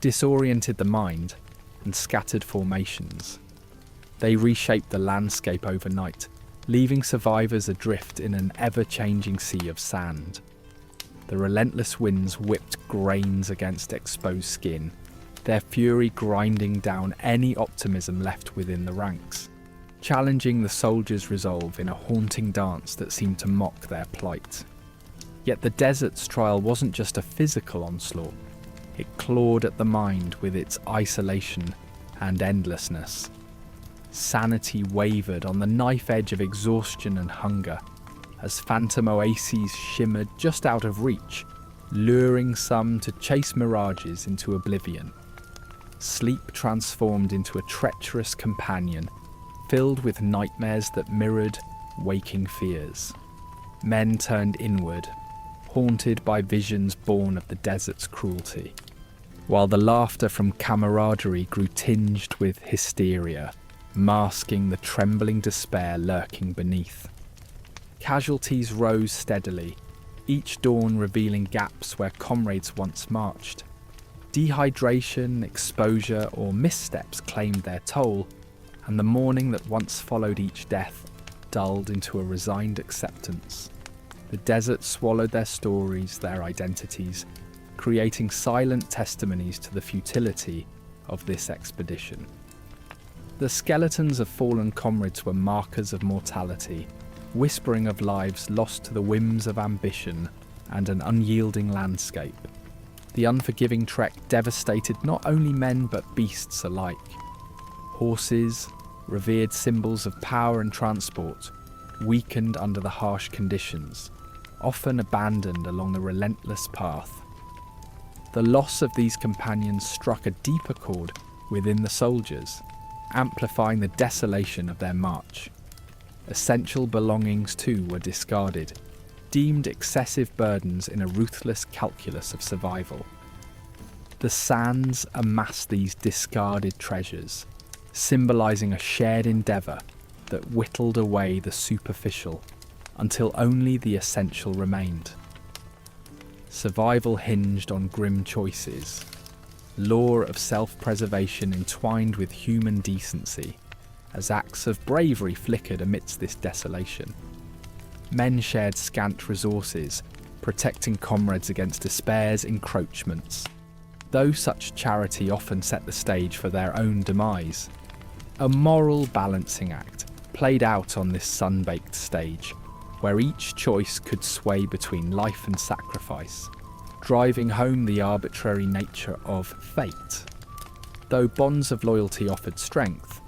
disoriented the mind, and scattered formations. They reshaped the landscape overnight, leaving survivors adrift in an ever-changing sea of sand. The relentless winds whipped grains against exposed skin, their fury grinding down any optimism left within the ranks, challenging the soldiers' resolve in a haunting dance that seemed to mock their plight. Yet the desert's trial wasn't just a physical onslaught, it clawed at the mind with its isolation and endlessness. Sanity wavered on the knife edge of exhaustion and hunger, as phantom oases shimmered just out of reach, luring some to chase mirages into oblivion. Sleep transformed into a treacherous companion, filled with nightmares that mirrored waking fears. Men turned inward, haunted by visions born of the desert's cruelty, while the laughter from camaraderie grew tinged with hysteria, masking the trembling despair lurking beneath. Casualties rose steadily, each dawn revealing gaps where comrades once marched. Dehydration, exposure, or missteps claimed their toll, and the mourning that once followed each death dulled into a resigned acceptance. The desert swallowed their stories, their identities, creating silent testimonies to the futility of this expedition. The skeletons of fallen comrades were markers of mortality, whispering of lives lost to the whims of ambition and an unyielding landscape. The unforgiving trek devastated not only men but beasts alike. Horses, revered symbols of power and transport, weakened under the harsh conditions, often abandoned along the relentless path. The loss of these companions struck a deeper chord within the soldiers, amplifying the desolation of their march. Essential belongings too were discarded, deemed excessive burdens in a ruthless calculus of survival. The sands amassed these discarded treasures, symbolising a shared endeavour that whittled away the superficial until only the essential remained. Survival hinged on grim choices, law of self-preservation entwined with human decency, as acts of bravery flickered amidst this desolation. Men shared scant resources, protecting comrades against despair's encroachments, though such charity often set the stage for their own demise. A moral balancing act played out on this sun-baked stage, where each choice could sway between life and sacrifice, driving home the arbitrary nature of fate. Though bonds of loyalty offered strength,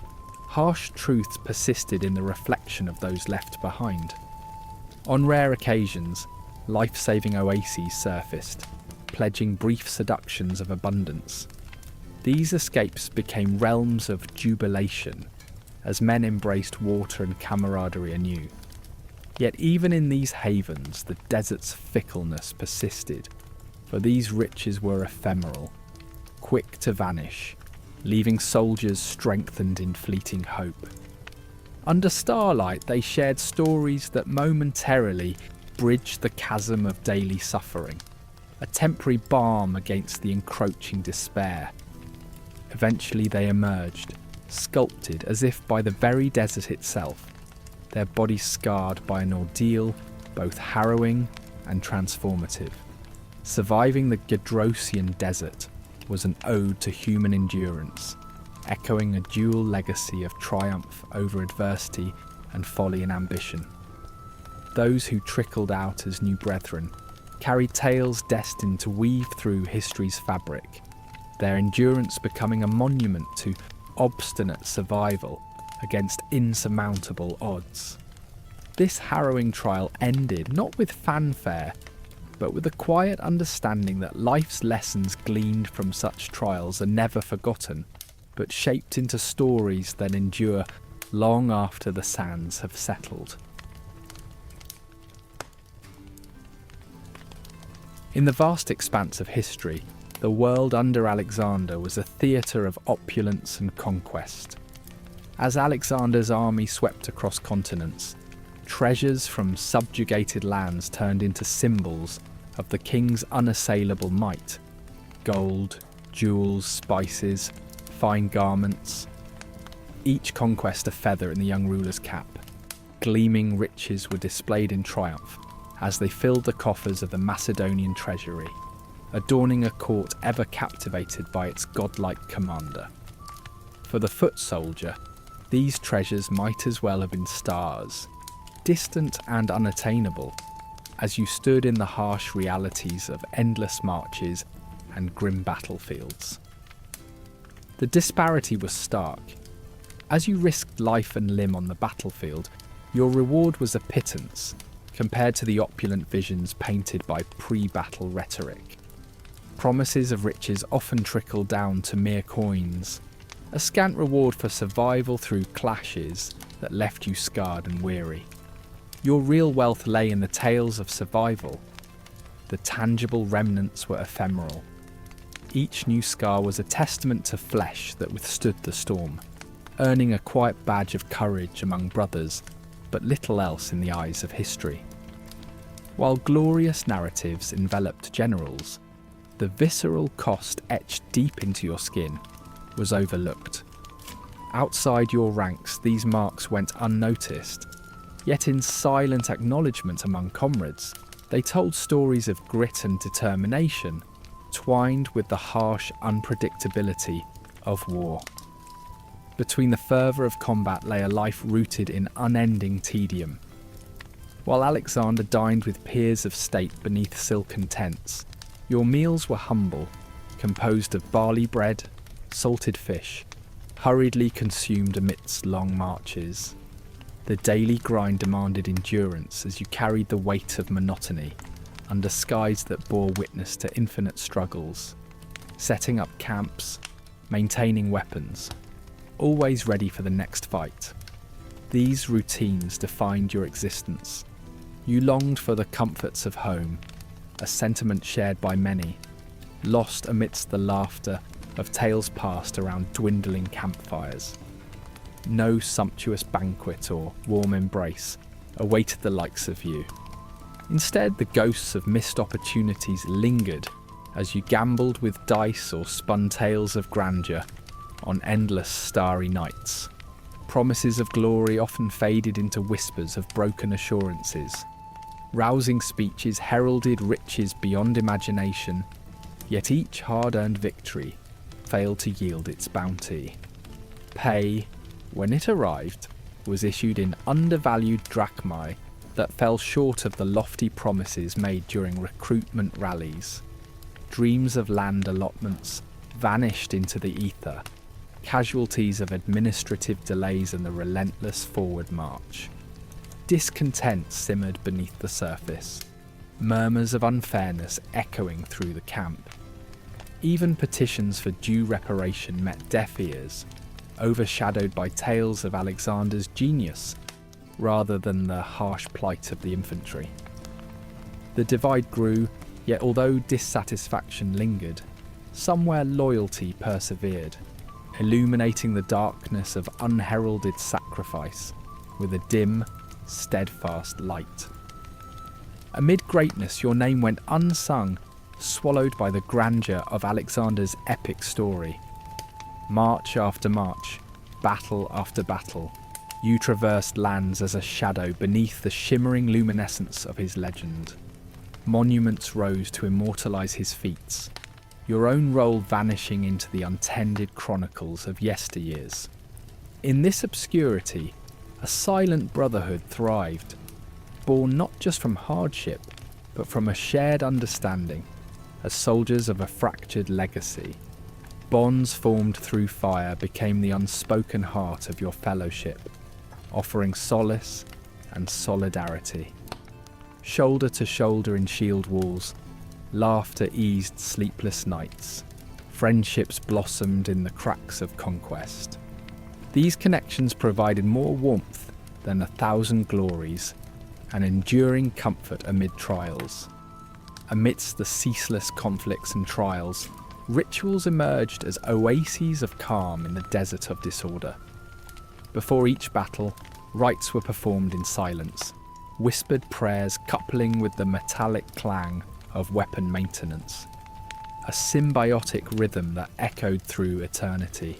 harsh truths persisted in the reflection of those left behind. On rare occasions, life-saving oases surfaced, pledging brief seductions of abundance. These escapes became realms of jubilation, as men embraced water and camaraderie anew. Yet even in these havens, the desert's fickleness persisted, for these riches were ephemeral, quick to vanish, leaving soldiers strengthened in fleeting hope. Under starlight, they shared stories that momentarily bridged the chasm of daily suffering, a temporary balm against the encroaching despair. Eventually they emerged, sculpted as if by the very desert itself, their bodies scarred by an ordeal both harrowing and transformative. Surviving the Gedrosian desert was an ode to human endurance, echoing a dual legacy of triumph over adversity and folly and ambition. Those who trickled out as new brethren carried tales destined to weave through history's fabric, their endurance becoming a monument to obstinate survival against insurmountable odds. This harrowing trial ended not with fanfare, but with a quiet understanding that life's lessons gleaned from such trials are never forgotten, but shaped into stories that endure long after the sands have settled. In the vast expanse of history, the world under Alexander was a theatre of opulence and conquest. As Alexander's army swept across continents, treasures from subjugated lands turned into symbols of the king's unassailable might. Gold, jewels, spices, fine garments. Each conquest a feather in the young ruler's cap. Gleaming riches were displayed in triumph as they filled the coffers of the Macedonian treasury, adorning a court ever captivated by its godlike commander. For the foot soldier, these treasures might as well have been stars, distant and unattainable, as you stood in the harsh realities of endless marches and grim battlefields. The disparity was stark. As you risked life and limb on the battlefield, your reward was a pittance compared to the opulent visions painted by pre-battle rhetoric. Promises of riches often trickled down to mere coins, a scant reward for survival through clashes that left you scarred and weary. Your real wealth lay in the tales of survival. The tangible remnants were ephemeral. Each new scar was a testament to flesh that withstood the storm, earning a quiet badge of courage among brothers, but little else in the eyes of history. While glorious narratives enveloped generals, the visceral cost etched deep into your skin was overlooked. Outside your ranks, these marks went unnoticed, yet in silent acknowledgement among comrades, they told stories of grit and determination, twined with the harsh unpredictability of war. Between the fervour of combat lay a life rooted in unending tedium. While Alexander dined with peers of state beneath silken tents, your meals were humble, composed of barley bread, salted fish, hurriedly consumed amidst long marches. The daily grind demanded endurance as you carried the weight of monotony under skies that bore witness to infinite struggles, setting up camps, maintaining weapons, always ready for the next fight. These routines defined your existence. You longed for the comforts of home, a sentiment shared by many, lost amidst the laughter of tales passed around dwindling campfires. No sumptuous banquet or warm embrace awaited the likes of you. Instead, the ghosts of missed opportunities lingered as you gambled with dice or spun tales of grandeur on endless starry nights. Promises of glory often faded into whispers of broken assurances. Rousing speeches heralded riches beyond imagination, yet each hard-earned victory failed to yield its bounty. Pay, when it arrived, was issued in undervalued drachmae that fell short of the lofty promises made during recruitment rallies. Dreams of land allotments vanished into the ether, casualties of administrative delays and the relentless forward march. Discontent simmered beneath the surface, murmurs of unfairness echoing through the camp. Even petitions for due reparation met deaf ears, overshadowed by tales of Alexander's genius rather than the harsh plight of the infantry. The divide grew, yet although dissatisfaction lingered, somewhere loyalty persevered, illuminating the darkness of unheralded sacrifice with a dim, steadfast light. Amid greatness, your name went unsung, swallowed by the grandeur of Alexander's epic story. March after march, battle after battle, you traversed lands as a shadow beneath the shimmering luminescence of his legend. Monuments rose to immortalize his feats, your own role vanishing into the untended chronicles of yesteryears. In this obscurity, a silent brotherhood thrived, born not just from hardship, but from a shared understanding, as soldiers of a fractured legacy. Bonds formed through fire became the unspoken heart of your fellowship, offering solace and solidarity. Shoulder to shoulder in shield walls, laughter eased sleepless nights. Friendships blossomed in the cracks of conquest. These connections provided more warmth than 1,000 glories, and enduring comfort amid trials. Amidst the ceaseless conflicts and trials, rituals emerged as oases of calm in the desert of disorder. Before each battle, rites were performed in silence, whispered prayers coupling with the metallic clang of weapon maintenance, a symbiotic rhythm that echoed through eternity.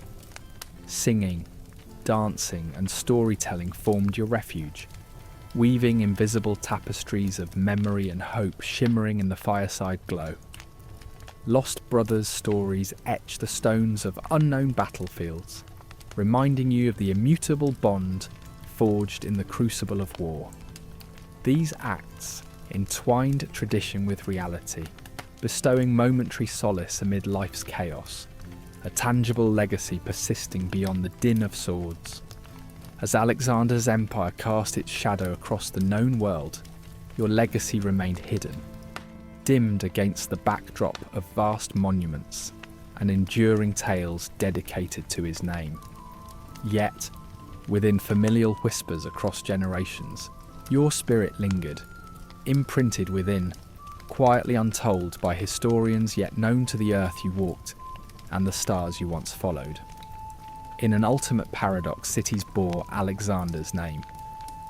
Singing, dancing, and storytelling formed your refuge, weaving invisible tapestries of memory and hope shimmering in the fireside glow. Lost brothers' stories etch the stones of unknown battlefields, reminding you of the immutable bond forged in the crucible of war. These acts entwined tradition with reality, bestowing momentary solace amid life's chaos, a tangible legacy persisting beyond the din of swords. As Alexander's empire cast its shadow across the known world, your legacy remained hidden, dimmed against the backdrop of vast monuments and enduring tales dedicated to his name. Yet, within familial whispers across generations, your spirit lingered, imprinted within, quietly untold by historians yet known to the earth you walked and the stars you once followed. In an ultimate paradox, cities bore Alexander's name,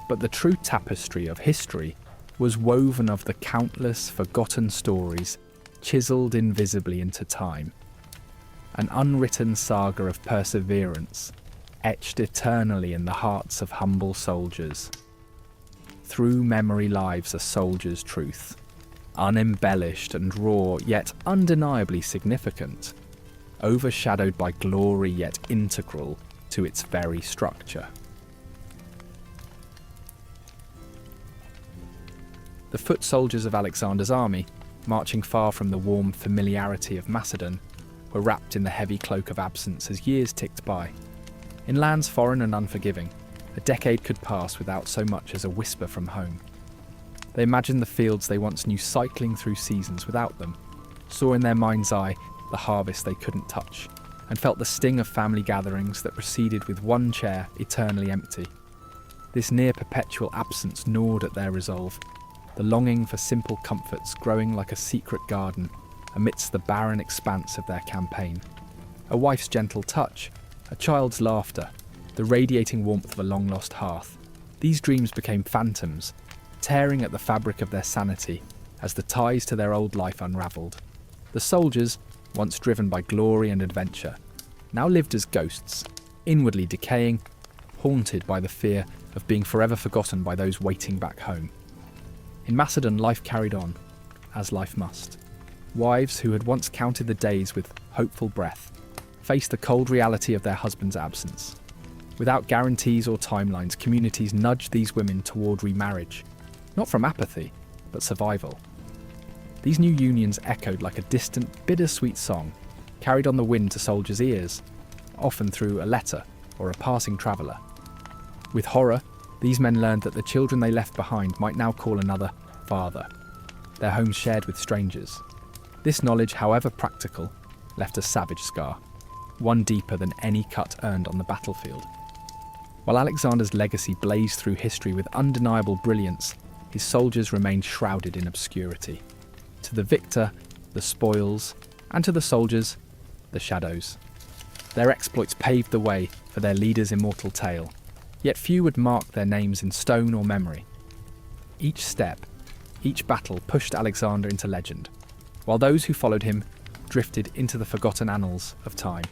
but the true tapestry of history was woven of the countless forgotten stories chiselled invisibly into time. An unwritten saga of perseverance, etched eternally in the hearts of humble soldiers. Through memory lives a soldier's truth, unembellished and raw, yet undeniably significant, overshadowed by glory yet integral to its very structure. The foot soldiers of Alexander's army, marching far from the warm familiarity of Macedon, were wrapped in the heavy cloak of absence as years ticked by. In lands foreign and unforgiving, a decade could pass without so much as a whisper from home. They imagined the fields they once knew cycling through seasons without them, saw in their mind's eye the harvest they couldn't touch, and felt the sting of family gatherings that proceeded with one chair eternally empty. This near-perpetual absence gnawed at their resolve, the longing for simple comforts growing like a secret garden amidst the barren expanse of their campaign. A wife's gentle touch, a child's laughter, the radiating warmth of a long-lost hearth. These dreams became phantoms, tearing at the fabric of their sanity as the ties to their old life unravelled. The soldiers, once driven by glory and adventure, now lived as ghosts, inwardly decaying, haunted by the fear of being forever forgotten by those waiting back home. In Macedon, life carried on, as life must. Wives who had once counted the days with hopeful breath faced the cold reality of their husband's absence. Without guarantees or timelines, communities nudged these women toward remarriage, not from apathy, but survival. These new unions echoed like a distant, bittersweet song, carried on the wind to soldiers' ears, often through a letter or a passing traveller. With horror, these men learned that the children they left behind might now call another father, their homes shared with strangers. This knowledge, however practical, left a savage scar, one deeper than any cut earned on the battlefield. While Alexander's legacy blazed through history with undeniable brilliance, his soldiers remained shrouded in obscurity. To the victor, the spoils, and to the soldiers, the shadows. Their exploits paved the way for their leader's immortal tale, yet few would mark their names in stone or memory. Each step, each battle pushed Alexander into legend, while those who followed him drifted into the forgotten annals of time.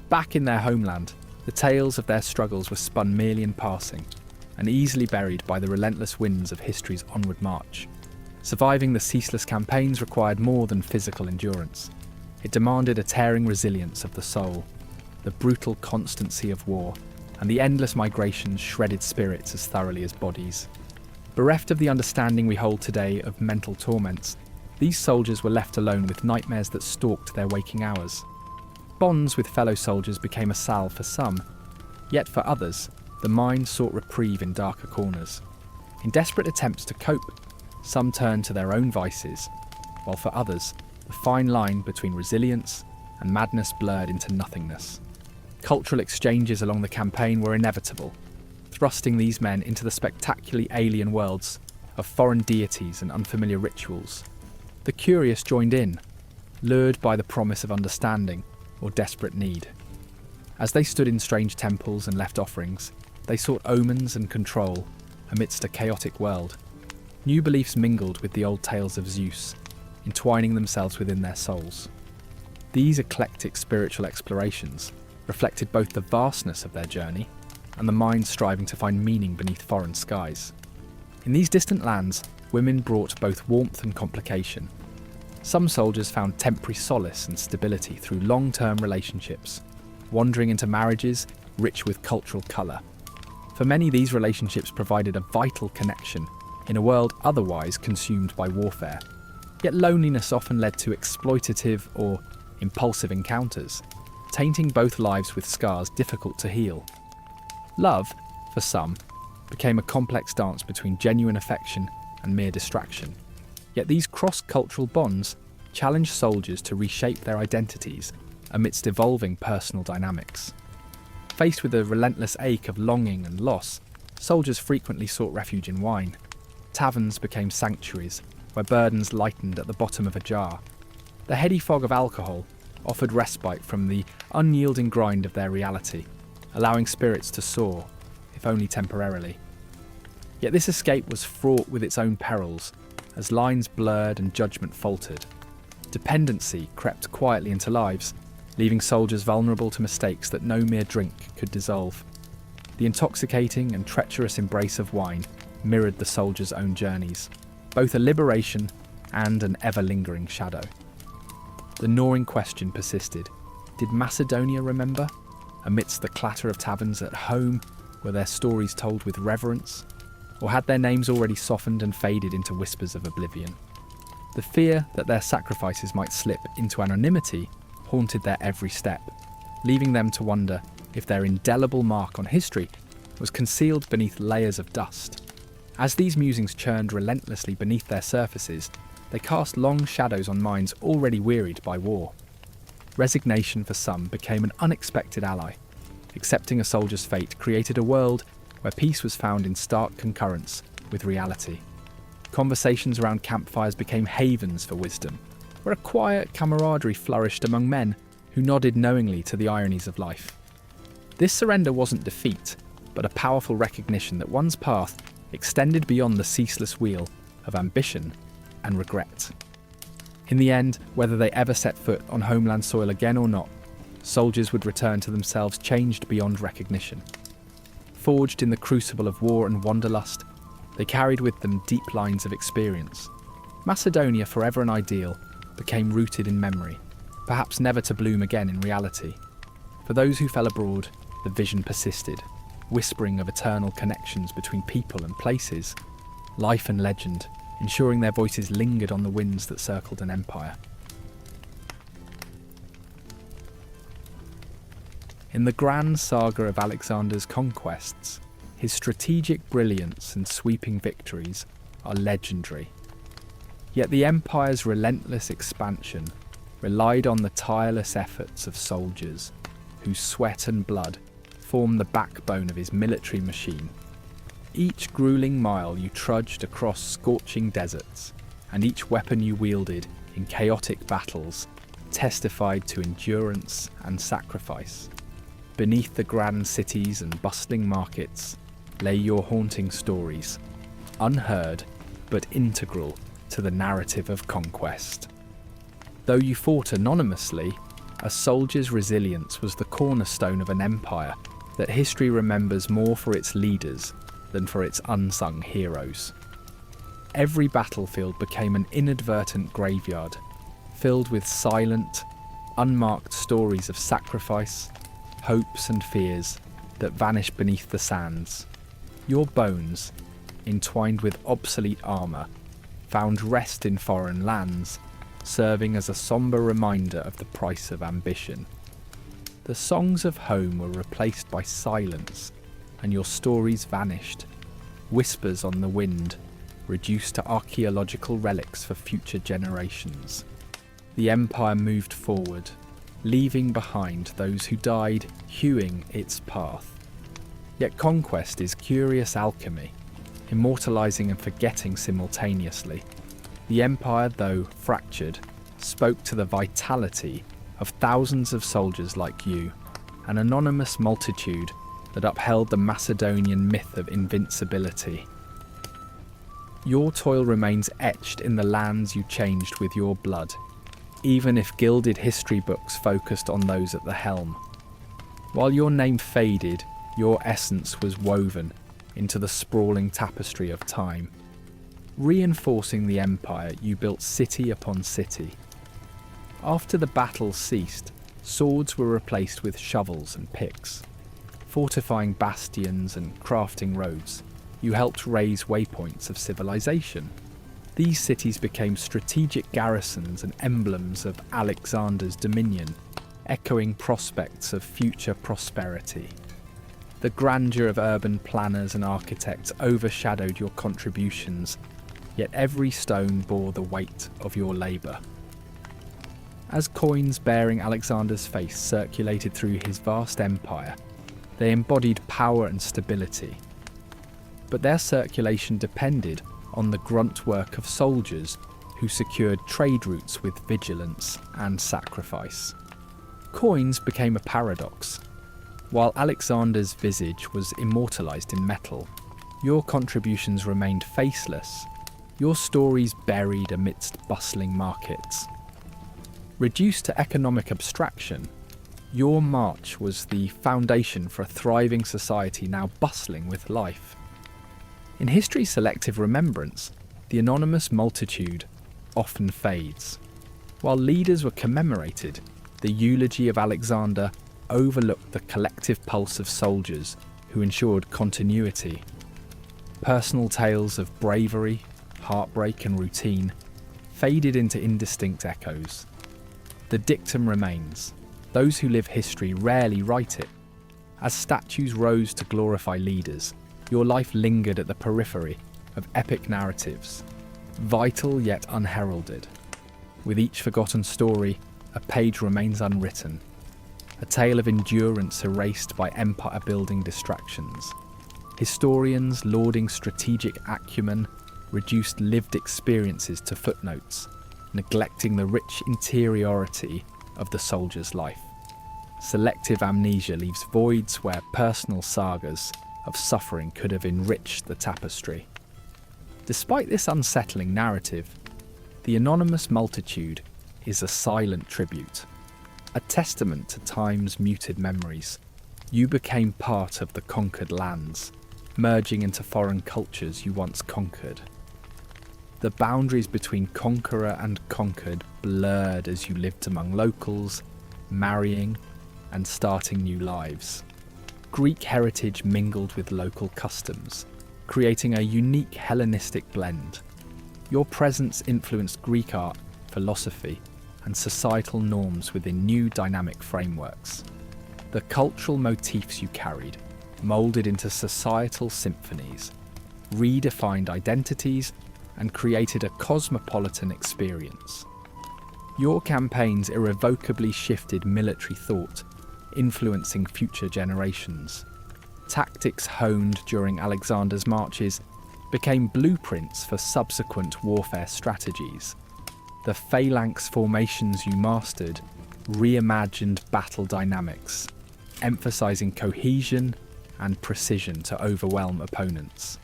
Back in their homeland, the tales of their struggles were spun merely in passing, and easily buried by the relentless winds of history's onward march. Surviving the ceaseless campaigns required more than physical endurance. It demanded a tearing resilience of the soul, the brutal constancy of war, and the endless migrations shredded spirits as thoroughly as bodies. Bereft of the understanding we hold today of mental torments, these soldiers were left alone with nightmares that stalked their waking hours. Bonds with fellow soldiers became a salve for some, yet for others, the mind sought reprieve in darker corners. In desperate attempts to cope, some turned to their own vices, while for others, the fine line between resilience and madness blurred into nothingness. Cultural exchanges along the campaign were inevitable, thrusting these men into the spectacularly alien worlds of foreign deities and unfamiliar rituals. The curious joined in, lured by the promise of understanding or desperate need. As they stood in strange temples and left offerings, they sought omens and control amidst a chaotic world. New beliefs mingled with the old tales of Zeus, entwining themselves within their souls. These eclectic spiritual explorations reflected both the vastness of their journey and the mind striving to find meaning beneath foreign skies. In these distant lands, women brought both warmth and complication. Some soldiers found temporary solace and stability through long-term relationships, wandering into marriages rich with cultural colour. For many, these relationships provided a vital connection in a world otherwise consumed by warfare. Yet loneliness often led to exploitative or impulsive encounters, tainting both lives with scars difficult to heal. Love, for some, became a complex dance between genuine affection and mere distraction. Yet these cross-cultural bonds challenged soldiers to reshape their identities amidst evolving personal dynamics. Faced with the relentless ache of longing and loss, soldiers frequently sought refuge in wine. Taverns became sanctuaries where burdens lightened at the bottom of a jar. The heady fog of alcohol offered respite from the unyielding grind of their reality, allowing spirits to soar, if only temporarily. Yet this escape was fraught with its own perils, as lines blurred and judgment faltered. Dependency crept quietly into lives, leaving soldiers vulnerable to mistakes that no mere drink could dissolve. The intoxicating and treacherous embrace of wine mirrored the soldiers' own journeys, both a liberation and an ever-lingering shadow. The gnawing question persisted. Did Macedonia remember? Amidst the clatter of taverns at home, were their stories told with reverence? Or had their names already softened and faded into whispers of oblivion? The fear that their sacrifices might slip into anonymity haunted their every step, leaving them to wonder if their indelible mark on history was concealed beneath layers of dust. As these musings churned relentlessly beneath their surfaces, they cast long shadows on minds already wearied by war. Resignation for some became an unexpected ally. Accepting a soldier's fate created a world where peace was found in stark concurrence with reality. Conversations around campfires became havens for wisdom, where a quiet camaraderie flourished among men who nodded knowingly to the ironies of life. This surrender wasn't defeat, but a powerful recognition that one's path extended beyond the ceaseless wheel of ambition and regret. In the end, whether they ever set foot on homeland soil again or not, soldiers would return to themselves changed beyond recognition. Forged in the crucible of war and wanderlust, they carried with them deep lines of experience. Macedonia, forever an ideal, became rooted in memory, perhaps never to bloom again in reality. For those who fell abroad, the vision persisted, whispering of eternal connections between people and places, life and legend, ensuring their voices lingered on the winds that circled an empire. In the grand saga of Alexander's conquests, his strategic brilliance and sweeping victories are legendary. Yet the empire's relentless expansion relied on the tireless efforts of soldiers, whose sweat and blood form the backbone of his military machine. Each grueling mile you trudged across scorching deserts, and each weapon you wielded in chaotic battles testified to endurance and sacrifice. Beneath the grand cities and bustling markets lay your haunting stories, unheard but integral to the narrative of conquest. Though you fought anonymously, a soldier's resilience was the cornerstone of an empire that history remembers more for its leaders than for its unsung heroes. Every battlefield became an inadvertent graveyard, filled with silent, unmarked stories of sacrifice, hopes and fears that vanished beneath the sands. Your bones, entwined with obsolete armour, found rest in foreign lands, serving as a sombre reminder of the price of ambition. The songs of home were replaced by silence, and your stories vanished, whispers on the wind, reduced to archaeological relics for future generations. The empire moved forward, leaving behind those who died hewing its path. Yet conquest is curious alchemy, immortalising and forgetting simultaneously. The empire, though fractured, spoke to the vitality of thousands of soldiers like you, an anonymous multitude that upheld the Macedonian myth of invincibility. Your toil remains etched in the lands you changed with your blood, even if gilded history books focused on those at the helm. While your name faded, your essence was woven into the sprawling tapestry of time. Reinforcing the empire, you built city upon city. After the battle ceased, swords were replaced with shovels and picks. Fortifying bastions and crafting roads, you helped raise waypoints of civilization. These cities became strategic garrisons and emblems of Alexander's dominion, echoing prospects of future prosperity. The grandeur of urban planners and architects overshadowed your contributions, yet every stone bore the weight of your labour. As coins bearing Alexander's face circulated through his vast empire, they embodied power and stability. But their circulation depended on the grunt work of soldiers who secured trade routes with vigilance and sacrifice. Coins became a paradox. While Alexander's visage was immortalised in metal, Your contributions remained faceless, your stories buried amidst bustling markets. Reduced to economic abstraction, your march was the foundation for a thriving society now bustling with life. In history's selective remembrance, the anonymous multitude often fades. While leaders were commemorated, the eulogy of Alexander overlooked the collective pulse of soldiers who ensured continuity. Personal tales of bravery, heartbreak and routine faded into indistinct echoes. The dictum remains: those who live history rarely write it. As statues rose to glorify leaders, your life lingered at the periphery of epic narratives, vital yet unheralded. With each forgotten story, a page remains unwritten, a tale of endurance erased by empire-building distractions. Historians lauding strategic acumen reduced lived experiences to footnotes, neglecting the rich interiority of the soldier's life. Selective amnesia leaves voids where personal sagas of suffering could have enriched the tapestry. Despite this unsettling narrative, the anonymous multitude is a silent tribute, a testament to time's muted memories. You became part of the conquered lands, merging into foreign cultures you once conquered. The boundaries between conqueror and conquered blurred as you lived among locals, marrying and starting new lives. Greek heritage mingled with local customs, creating a unique Hellenistic blend. Your presence influenced Greek art, philosophy, and societal norms within new dynamic frameworks. The cultural motifs you carried moulded into societal symphonies, redefined identities, and created a cosmopolitan experience. Your campaigns irrevocably shifted military thought, influencing future generations. Tactics honed during Alexander's marches became blueprints for subsequent warfare strategies. The phalanx formations you mastered reimagined battle dynamics, emphasizing cohesion and precision to overwhelm opponents.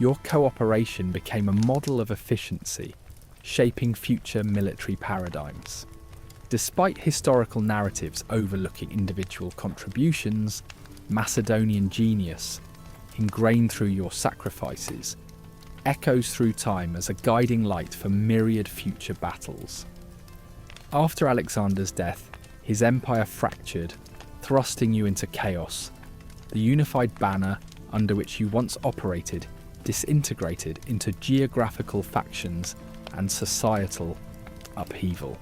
Your cooperation became a model of efficiency, shaping future military paradigms. Despite historical narratives overlooking individual contributions, Macedonian genius, ingrained through your sacrifices, echoes through time as a guiding light for myriad future battles. After Alexander's death, his empire fractured, thrusting you into chaos. The unified banner under which you once operated disintegrated into geographical factions and societal upheaval.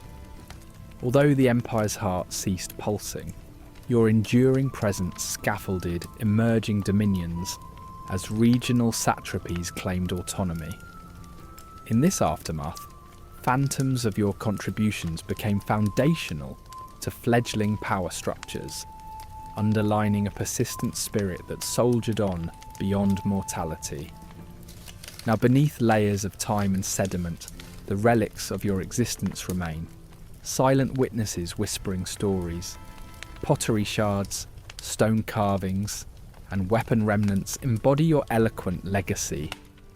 Although the empire's heart ceased pulsing, your enduring presence scaffolded emerging dominions as regional satrapies claimed autonomy. In this aftermath, phantoms of your contributions became foundational to fledgling power structures, underlining a persistent spirit that soldiered on beyond mortality. Now, beneath layers of time and sediment, the relics of your existence remain, silent witnesses whispering stories. Pottery shards, stone carvings, and weapon remnants embody your eloquent legacy,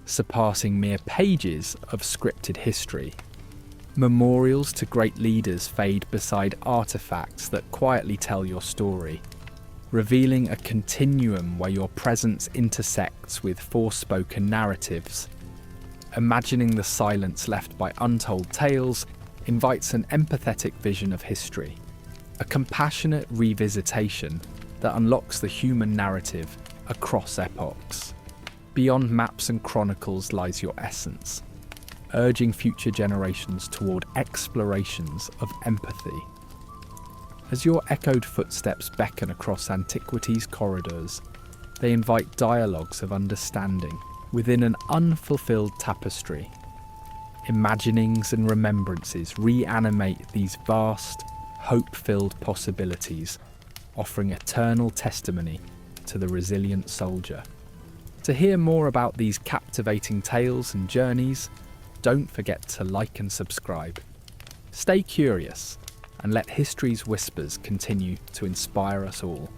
surpassing mere pages of scripted history. Memorials to great leaders fade beside artifacts that quietly tell your story, revealing a continuum where your presence intersects with forspoken narratives. Imagining the silence left by untold tales invites an empathetic vision of history, a compassionate revisitation that unlocks the human narrative across epochs. Beyond maps and chronicles lies your essence, urging future generations toward explorations of empathy. As your echoed footsteps beckon across antiquity's corridors, they invite dialogues of understanding within an unfulfilled tapestry. Imaginings and remembrances reanimate these vast, hope-filled possibilities, offering eternal testimony to the resilient soldier. To hear more about these captivating tales and journeys, don't forget to like and subscribe. Stay curious and let history's whispers continue to inspire us all.